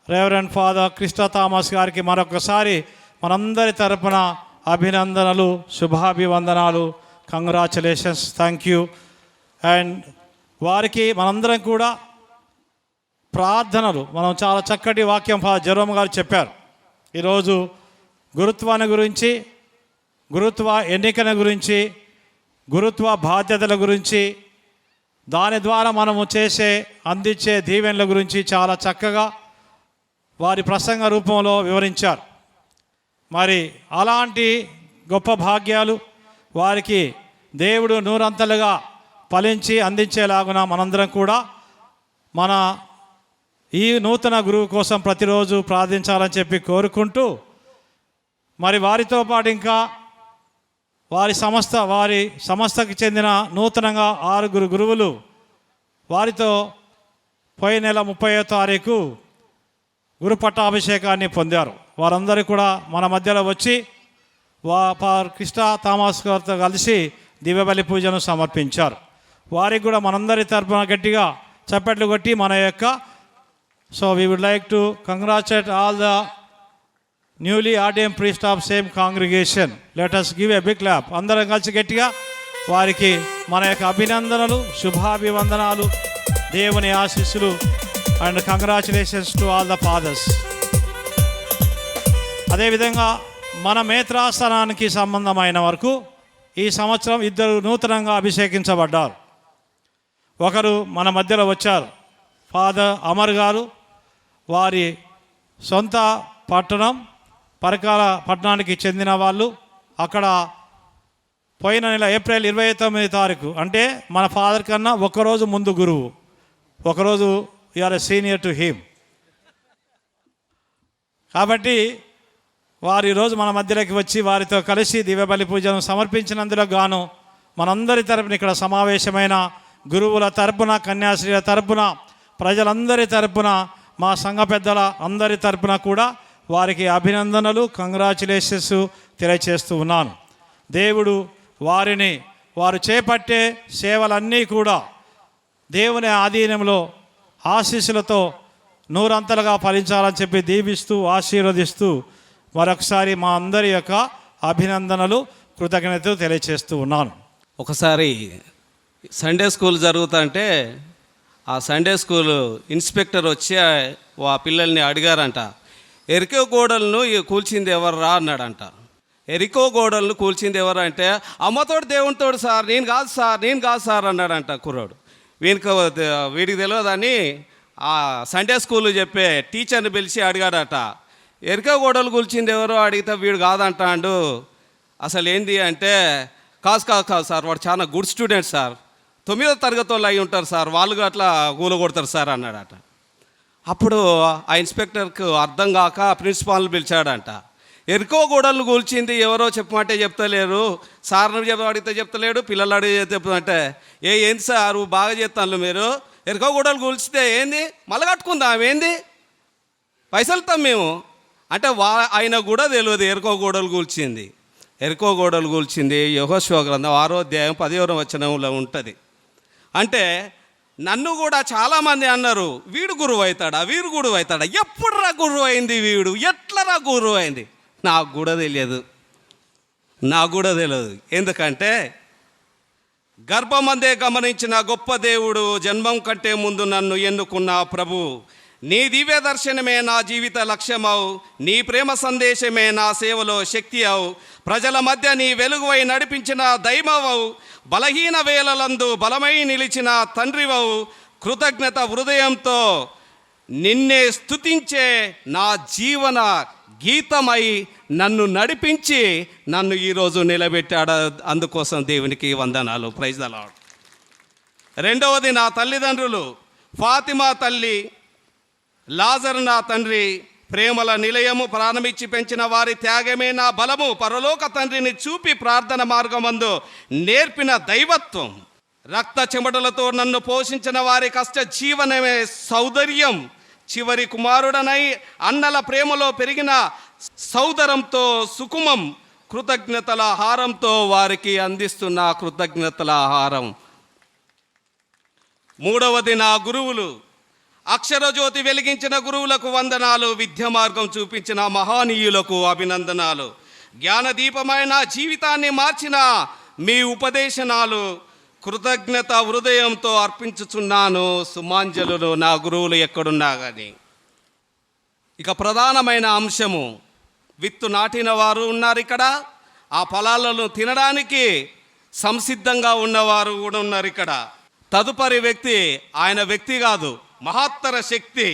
రెవరెండ్ ఫాదర్ క్రిస్టా థామస్ గారికి మరొకసారి మనందరి తరపున అభినందనలు, శుభాభివందనాలు, కంగ్రాచులేషన్స్, థ్యాంక్ యూ. అండ్ వారికి మనందరం కూడా ప్రార్థనలు, మనం చాలా చక్కటి వాక్యం ఫాదర్ జెరోమ్ గారు చెప్పారు. ఈరోజు గురుత్వాన్ని గురించి, గురుత్వ ఎన్నికల గురించి, గురుత్వ బాధ్యతల గురించి, దాని ద్వారా మనము అందించే దీవెనల గురించి చాలా చక్కగా వారి ప్రసంగ రూపంలో వివరించారు. మరి అలాంటి గొప్ప భాగ్యాలు వారికి దేవుడు నూరంతలుగా ఫలించి అందించేలాగున మనందరం కూడా మన ఈ నూతన గురువు కోసం ప్రతిరోజు ప్రార్థించాలని చెప్పి కోరుకుంటూ, మరి వారితో పాటు ఇంకా వారి సంస్థకి చెందిన నూతనంగా 6 గురువులు వారితో పోయిన నెల 30వ తారీఖు గురు పట్టాభిషేకాన్ని పొందారు. వారందరూ కూడా మన మధ్యలో వచ్చి క్రిస్టా థామస్ గారితో కలిసి దివ్యబలి పూజను సమర్పించారు. వారికి కూడా మనందరి తరపున గట్టిగా చప్పట్లు కొట్టి మన యొక్క we would like to congratulate all the newly ordained priest of same congregation. Let us give a big clap. అందరం కలిసి గట్టిగా వారికి మన యొక్క అభినందనలు, శుభాభివందనాలు, దేవుని ఆశీస్సులు and congratulations to all the fathers. అదేవిధంగా మన మేత్రాస్థానానికి సంబంధమైన వరకు ఈ సంవత్సరం 2 నూతనంగా అభిషేకించబడ్డారు. ఒకరు మన మధ్యలో వచ్చారు, ఫాదర్ అమర్ గారు. వారి సొంత పట్టణం పరకాల పట్టణానికి చెందిన వాళ్ళు. అక్కడ పోయిన నెల ఏప్రిల్ 29వ తారీఖు, అంటే మన ఫాదర్ కన్నా ఒకరోజు ముందు గురువు, ఒకరోజు you are a senior to him. కాబట్టి వారు ఈరోజు మన మధ్యలోకి వచ్చి వారితో కలిసి దివ్యబలి పూజను సమర్పించినందుకు గాను మనందరి తరపున, ఇక్కడ సమావేశమైన గురువుల తరపున, కన్యాశ్రీల తరపున, ప్రజలందరి తరపున, మా సంఘ పెద్దల అందరి తరపున కూడా వారికి అభినందనలు, కంగ్రాచులేషన్స్ తెలియచేస్తూ ఉన్నాను. దేవుడు వారు చేపట్టే సేవలన్నీ కూడా దేవుని ఆధీనంలో ఆశీస్సులతో నూరంతలుగా ఫలించాలని చెప్పి దీవిస్తూ ఆశీర్వదిస్తూ మరొకసారి మా అందరి యొక్క అభినందనలు, కృతజ్ఞతలు తెలియచేస్తూ ఉన్నాను. ఒకసారి సండే స్కూల్ జరుగుతుంటే ఆ సండే స్కూల్ ఇన్స్పెక్టర్ వచ్చి ఆ పిల్లల్ని అడిగారంట, ఎరికో గోడలను కూల్చింది ఎవర్రా అన్నాడంట. ఎరికో గోడలను కూల్చింది ఎవరు అంటే, అమ్మతోడు దేవునితోడు సార్, నేను కాదు సార్ అన్నాడంట కుర్రాడు. వీడికి తెలియదని ఆ సండే స్కూల్ చెప్పే టీచర్ని పిలిచి అడిగాడట, ఎరికో గోడలు కూల్చింది ఎవరో అడిగితే వీడు కాదంటాడు. అసలు ఏంది అంటే, కాదు సార్, వాడు చాలా గుడ్ స్టూడెంట్ సార్, 9వ తరగతి వాళ్ళు అయి ఉంటారు సార్, వాళ్ళు అట్లా కూలగొడతారు సార్ అన్నాడట. అప్పుడు ఆ ఇన్స్పెక్టర్కు అర్థం కాక ప్రిన్సిపాల్ని పిలిచాడంట. ఎరుకో గోడలను కూల్చింది ఎవరో చెప్పమంటే చెప్తలేరు, సార్ను అడిగితే చెప్తలేడు, పిల్లలు అడిగితే చెప్తామంటే, ఏంది సార్ బాగా చేస్తాను మీరు, ఎరుకో గోడలు కూల్చితే ఏంది, మళ్ళీ కట్టుకుందాం ఏంది, పైసలుతాం మేము అంటే ఆయన కూడా తెలియదు ఎరుకో గోడలు కూల్చింది. ఎరుకో గోడలు కూల్చింది యెహోషువ గ్రంథం 6వ అధ్యాయం 10వ వచనంలో ఉంటుంది. అంటే నన్ను కూడా చాలామంది అన్నారు, వీడు గురువు అవుతాడా, వీడు గురువు అవుతాడా, ఎప్పుడురా గురువు అయింది వీడు, ఎట్లరా గురువు అయింది, నాకు కూడా తెలియదు. ఎందుకంటే గర్భమందే గమనించిన గొప్ప దేవుడు, జన్మం కంటే ముందు నన్ను ఎన్నుకున్న ప్రభు, నీ దివ్య దర్శనమే నా జీవిత లక్ష్యమవు, నీ ప్రేమ సందేశమే నా సేవలో శక్తి అవు, ప్రజల మధ్య నీ వెలుగువై నడిపించిన దైవమవు, బలహీన వేళలందు బలమై నిలిచిన తండ్రివవు, కృతజ్ఞత హృదయంతో నిన్నే స్తుతించే నా జీవన గీతమై నన్ను నడిపించి నన్ను ఈరోజు నిలబెట్టాడు. అందుకోసం దేవునికి వందనాలు. Praise the lord. రెండవది, నా తల్లిదండ్రులు, ఫాతిమా తల్లి, లాజర్ నా తండ్రి, ప్రేమల నిలయము, ప్రాణమిచ్చి పెంచిన వారి త్యాగమే నా బలము, పరలోక తండ్రిని చూపి ప్రార్థన మార్గమందు నేర్పిన దైవత్వం, రక్త చెమటలతో నన్ను పోషించిన వారి కష్ట జీవనమే సౌందర్యం, చివరి కుమారుడనై అన్నల ప్రేమలో పెరిగిన సౌదరంతో సుకుమం, కృతజ్ఞతల హారంతో వారికి అందిస్తున్న కృతజ్ఞతల హారం. మూడవది, నా గురువులు, అక్షరజ్యోతి వెలిగించిన గురువులకు వందనాలు, విద్య మార్గం చూపించిన మహానీయులకు అభినందనాలు, జ్ఞానదీపమైన జీవితాన్ని మార్చిన మీ ఉపదేశనాలు కృతజ్ఞత హృదయంతో అర్పించుచున్నాను. సుమాంజలులు నా గురువులు ఎక్కడున్నా కానీ. ఇక ప్రధానమైన అంశము, విత్తు నాటిన వారు ఉన్నారు ఇక్కడ, ఆ ఫలాలను తినడానికి సంసిద్ధంగా ఉన్నవారు కూడా ఉన్నారు ఇక్కడ. తదుపరి వ్యక్తి, ఆయన వ్యక్తి కాదు, మహత్తర శక్తి,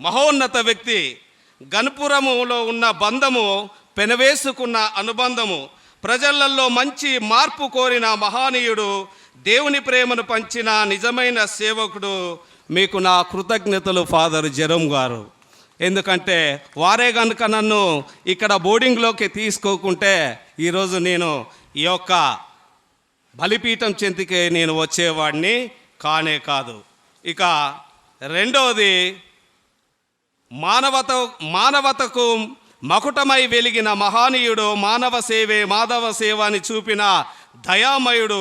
మహోన్నత వ్యక్తి, గణపురములో ఉన్న బంధము, పెనవేసుకున్న అనుబంధము, ప్రజలలో మంచి మార్పు కోరిన మహానీయుడు, దేవుని ప్రేమను పంచిన నిజమైన సేవకుడు, మీకు నా కృతజ్ఞతలు ఫాదర్ జెరోమ్ గారు. ఎందుకంటే వారే కనుక నన్ను ఇక్కడ బోర్డింగ్లోకి తీసుకోకుంటే ఈరోజు నేను ఈ యొక్క బలిపీఠం చెందికే నేను వచ్చేవాడిని కానే కాదు. ఇక రెండవది, మానవతకు మకుటమై వెలిగిన మహానీయుడు, మానవ సేవే మాధవ సేవ అని చూపిన దయామయుడు,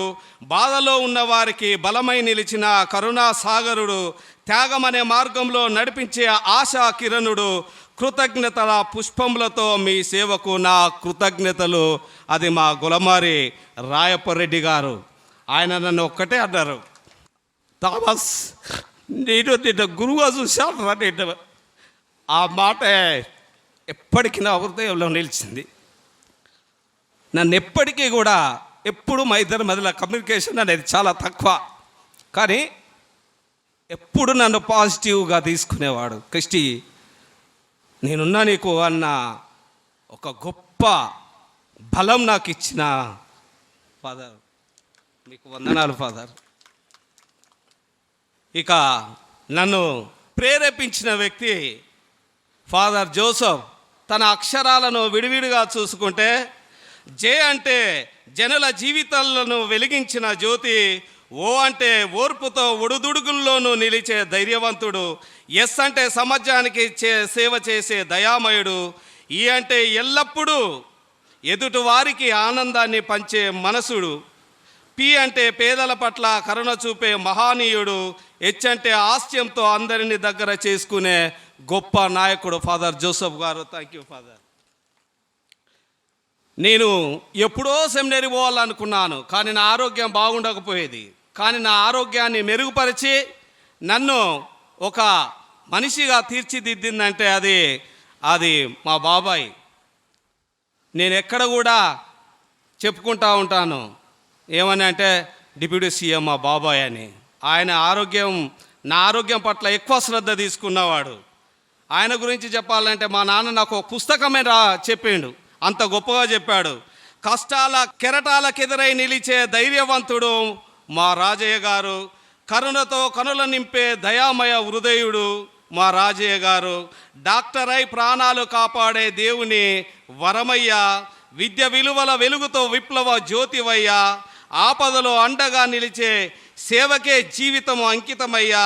బాధలో ఉన్న వారికి బలమై నిలిచిన కరుణా సాగరుడు, త్యాగమనే మార్గంలో నడిపించే ఆశా కిరణుడు, కృతజ్ఞతల పుష్పములతో మీ సేవకు నా కృతజ్ఞతలు. అది మా గులమారి రాయపరెడ్డి గారు. ఆయన నన్ను ఒక్కటే అన్నారు, థామస్ నేను నిన్న గురువుగా చూశాను రా. నిన్న ఆ మాట ఎప్పటికీ నా హృదయంలో నిలిచింది. నన్ను ఎప్పటికీ కూడా ఎప్పుడు మా ఇద్దరి మధ్యలో కమ్యూనికేషన్ అనేది చాలా తక్కువ, కానీ ఎప్పుడు నన్ను పాజిటివ్గా తీసుకునేవాడు. క్రిస్టి, నేనున్నా నీకు అన్న ఒక గొప్ప బలం నాకు ఇచ్చిన ఫాదర్, మీకు వందనాలు ఫాదర్. ఇక నన్ను ప్రేరేపించిన వ్యక్తి ఫాదర్ జోసెఫ్. తన అక్షరాలను విడివిడిగా చూసుకుంటే, జే అంటే జనుల జీవితాలను వెలిగించిన జ్యోతి, ఓ అంటే ఓర్పుతో ఒడుదుడుగుల్లోనూ నిలిచే ధైర్యవంతుడు, ఎస్ అంటే సమాజానికి సేవ చేసే దయామయుడు, ఈ అంటే ఎల్లప్పుడూ ఎదుటి వారికి ఆనందాన్ని పంచే మనసుడు, పి అంటే పేదల పట్ల కరుణ చూపే మహానీయుడు, హెచ్ అంటే హాస్యంతో అందరిని దగ్గర చేసుకునే గొప్ప నాయకుడు ఫాదర్ జోసెఫ్ గారు. Thank you father. నేను ఎప్పుడో సెమినరీ పోవాలనుకున్నాను, కానీ నా ఆరోగ్యం బాగుండకపోయేది. కానీ నా ఆరోగ్యాన్ని మెరుగుపరిచి నన్ను ఒక మనిషిగా తీర్చిదిద్దిందంటే అది మా బాబాయ్. నేను ఎక్కడ కూడా చెప్పుకుంటా ఉంటాను ఏమని అంటే డిప్యూటీ సీఎం మా బాబాయ్ అని. ఆయన నా ఆరోగ్యం పట్ల ఎక్కువ శ్రద్ధ తీసుకున్నవాడు. ఆయన గురించి చెప్పాలంటే మా నాన్న నాకు ఒక పుస్తకమే చెప్పిండు, అంత గొప్పగా చెప్పాడు. కష్టాల కెరటాలకెదురై నిలిచే ధైర్యవంతుడు మా రాజయ్య గారు, కరుణతో కనుల నింపే దయామయ హృదయుడు మా రాజయ్య గారు, డాక్టర్ అయి ప్రాణాలు కాపాడే దేవుని వరమయ్య, విద్య విలువల వెలుగుతో విప్లవ జ్యోతివయ్య, ఆపదలో అండగా నిలిచే సేవకే జీవితం అంకితమయ్యా,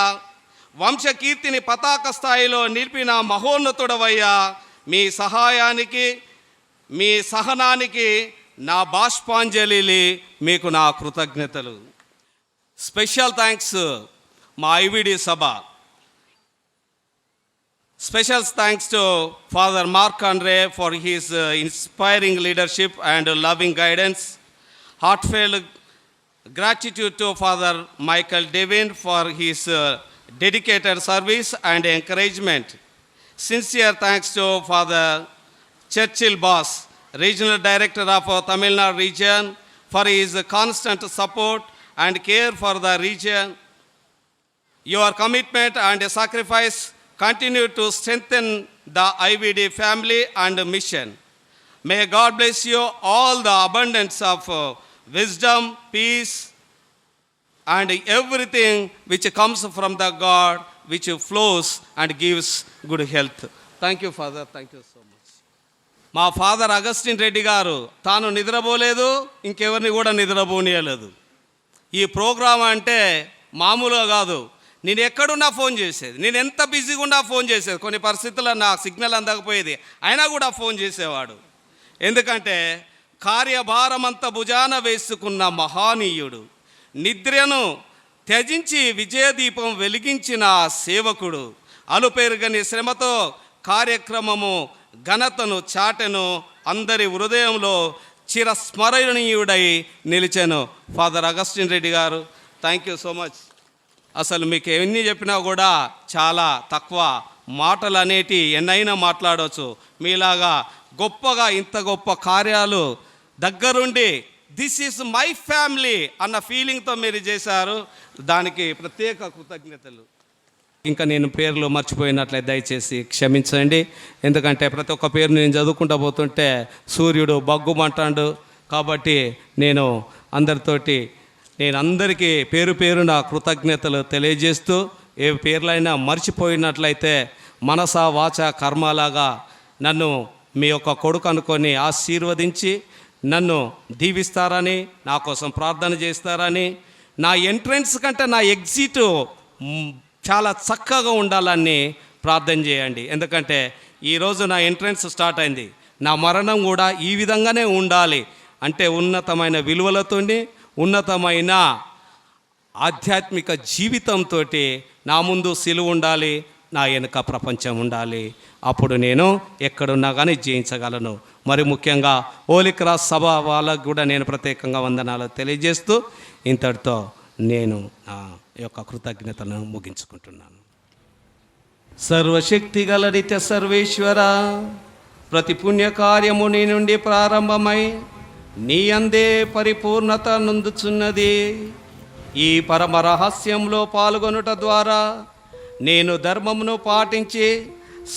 వంశకీర్తిని పతాక స్థాయిలో నిలిపిన మహోన్నతుడవయ్యా, మీ సహాయానికి మీ సహనానికి నా బాష్పాంజలి, మీకు నా కృతజ్ఞతలు. స్పెషల్ థ్యాంక్స్ మా ఐవిడి సభ. Special thanks to Father Mark Andre for his inspiring leadership and loving guidance. Heartfelt gratitude to Father Michael Devin for his dedicated service and encouragement. Sincere thanks to Father Churchill Boss, Regional Director of Tamil Nadu region, for his constant support and care for the region. Your commitment and sacrifice continue to strengthen the IVD family and mission. May God bless you all the abundance of wisdom, peace, and everything which comes from the God which flows and gives good health. Thank you, Father. Thank you so much. మా father Augustine Reddy గారు తాను నిద్రపోలేదు, ఇంకెవరిని కూడా నిద్రపోనీయలేదు. ఈ programme అంటే మామూలుగా కాదు. నేను ఎక్కడున్నా ఫోన్ చేసేది, నేను ఎంత బిజీగా ఉన్నా ఫోన్ చేసేది. కొన్ని పరిస్థితుల్లో నా సిగ్నల్ అందకపోయేది, అయినా కూడా ఫోన్ చేసేవాడు. ఎందుకంటే కార్యభారమంతా భుజాన వేసుకున్న మహానీయుడు, నిద్రను త్యజించి విజయదీపం వెలిగించిన సేవకుడు, అలుపెరుగని శ్రమతో కార్యక్రమము ఘనతను చాటెను, అందరి హృదయంలో చిరస్మరణీయుడై నిలిచాను. ఫాదర్ అగస్టిన్ రెడ్డి గారు, థ్యాంక్ యూ సో మచ్. అసలు మీకు ఎన్ని చెప్పినా కూడా చాలా తక్కువ. మాటలు అనేటి ఎన్నైనా మాట్లాడవచ్చు. మీలాగా గొప్పగా ఇంత గొప్ప కార్యాలు దగ్గరుండి దిస్ ఈజ్ మై ఫ్యామిలీ అన్న ఫీలింగ్తో మీరు చేశారు, దానికి ప్రత్యేక కృతజ్ఞతలు. ఇంకా నేను పేర్లు మర్చిపోయినట్లయితే దయచేసి క్షమించండి. ఎందుకంటే ప్రతి ఒక్క పేరు నేను చదువుకుంటూ పోతుంటే సూర్యుడు బగ్గుమంటాడు. కాబట్టి నేను అందరికీ పేరు పేరున కృతజ్ఞతలు తెలియజేస్తూ, ఏ పేర్లైనా మర్చిపోయినట్లయితే మనస వాచ కర్మలాగా నన్ను మీ యొక్క కొడుకు అనుకొని ఆశీర్వదించి నన్ను దీవిస్తారని, నా కోసం ప్రార్థన చేస్తారని, నా ఎంట్రన్స్ కంటే నా ఎగ్జిట్ చాలా చక్కగా ఉండాలని ప్రార్థన చేయండి. ఎందుకంటే ఈరోజు నా ఎంట్రన్స్ స్టార్ట్ అయింది, నా మరణం కూడా ఈ విధంగానే ఉండాలి. అంటే ఉన్నతమైన విలువలతోని, ఉన్నతమైన ఆధ్యాత్మిక జీవితంతో నా ముందు సిలువ ఉండాలి, నా వెనుక ప్రపంచం ఉండాలి. అప్పుడు నేను ఎక్కడున్నా కానీ జయించగలను. మరి ముఖ్యంగా హోలీ క్రాస్ సభ వాళ్ళకు కూడా నేను ప్రత్యేకంగా వందనాలు తెలియజేస్తూ ఇంతటితో నేను నా యొక్క కృతజ్ఞతను ముగించుకుంటున్నాను. సర్వశక్తి గల నిత్య సర్వేశ్వర, ప్రతి పుణ్యకార్యము నీ నుండి ప్రారంభమై నీ అందే పరిపూర్ణత నొందుచున్నది. ఈ పరమ రహస్యంలో పాల్గొనుట ద్వారా నేను ధర్మమును పాటించి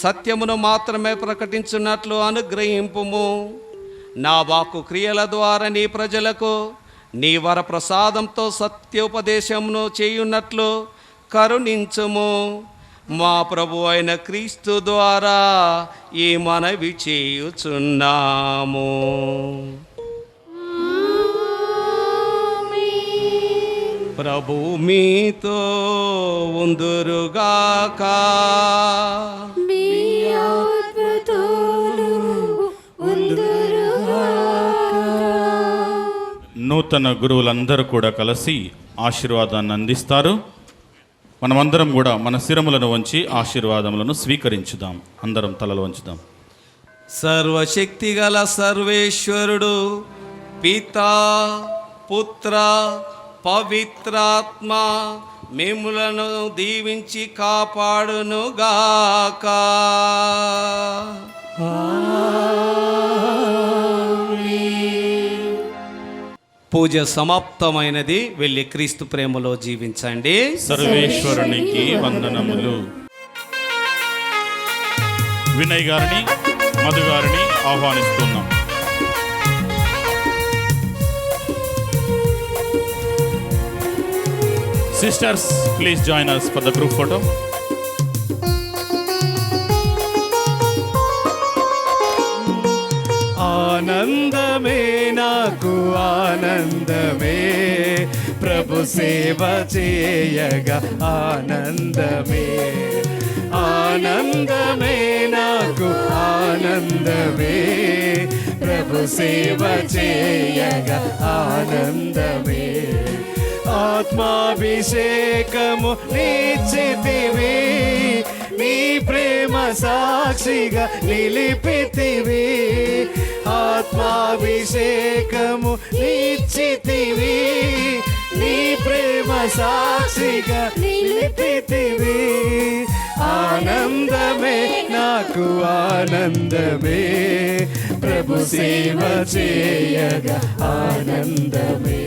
సత్యమును మాత్రమే ప్రకటించున్నట్లు అనుగ్రహింపుము. నా వాక్కు క్రియల ద్వారా నీ ప్రజలకు నీ వరప్రసాదంతో సత్యోపదేశమును చేయున్నట్లు కరుణించుము. మా ప్రభు అయిన క్రీస్తు ద్వారా ఈ మనవి చేయుచున్నాము. ప్రభు మీతో ఉందురుగాక. నూతన గురువులందరూ కూడా కలిసి ఆశీర్వాదాన్ని అందిస్తారు. మనమందరం కూడా మన శిరములను వంచి ఆశీర్వాదములను స్వీకరించుదాం. అందరం తలలు వంచుదాం. సర్వశక్తి గల సర్వేశ్వరుడు పితా పుత్ర పవిత్రాత్మ మిమ్ములను దీవించి కాపాడునుగాక. పూజ సమాప్తమైనది. వెళ్ళి క్రీస్తు ప్రేమలో జీవించండి. సర్వేశ్వరునికి వందనములు. వినయ్ గారిని, మధు గారిని ఆహ్వానిస్తున్నాం. Sisters, please join us for the group photo. ఆనందమే నాకు ఆనందమే, ప్రభు సేవ చేయగా ఆనందమే. ఆనందమే నాకు ఆనందమే, ప్రభు సేవ చేయగా ఆనందమే. ఆత్మాభిషేకము నీచితివి, నీ ప్రేమ సాక్షిగా నిలిపితివి. ఆత్మాభిషేకము నీచితివి, నీ ప్రేమ సాక్షిగా నిలిపితివి. ఆనందమే నాకు ఆనందమే, ప్రభు సేవ చేయగా ఆనందమే.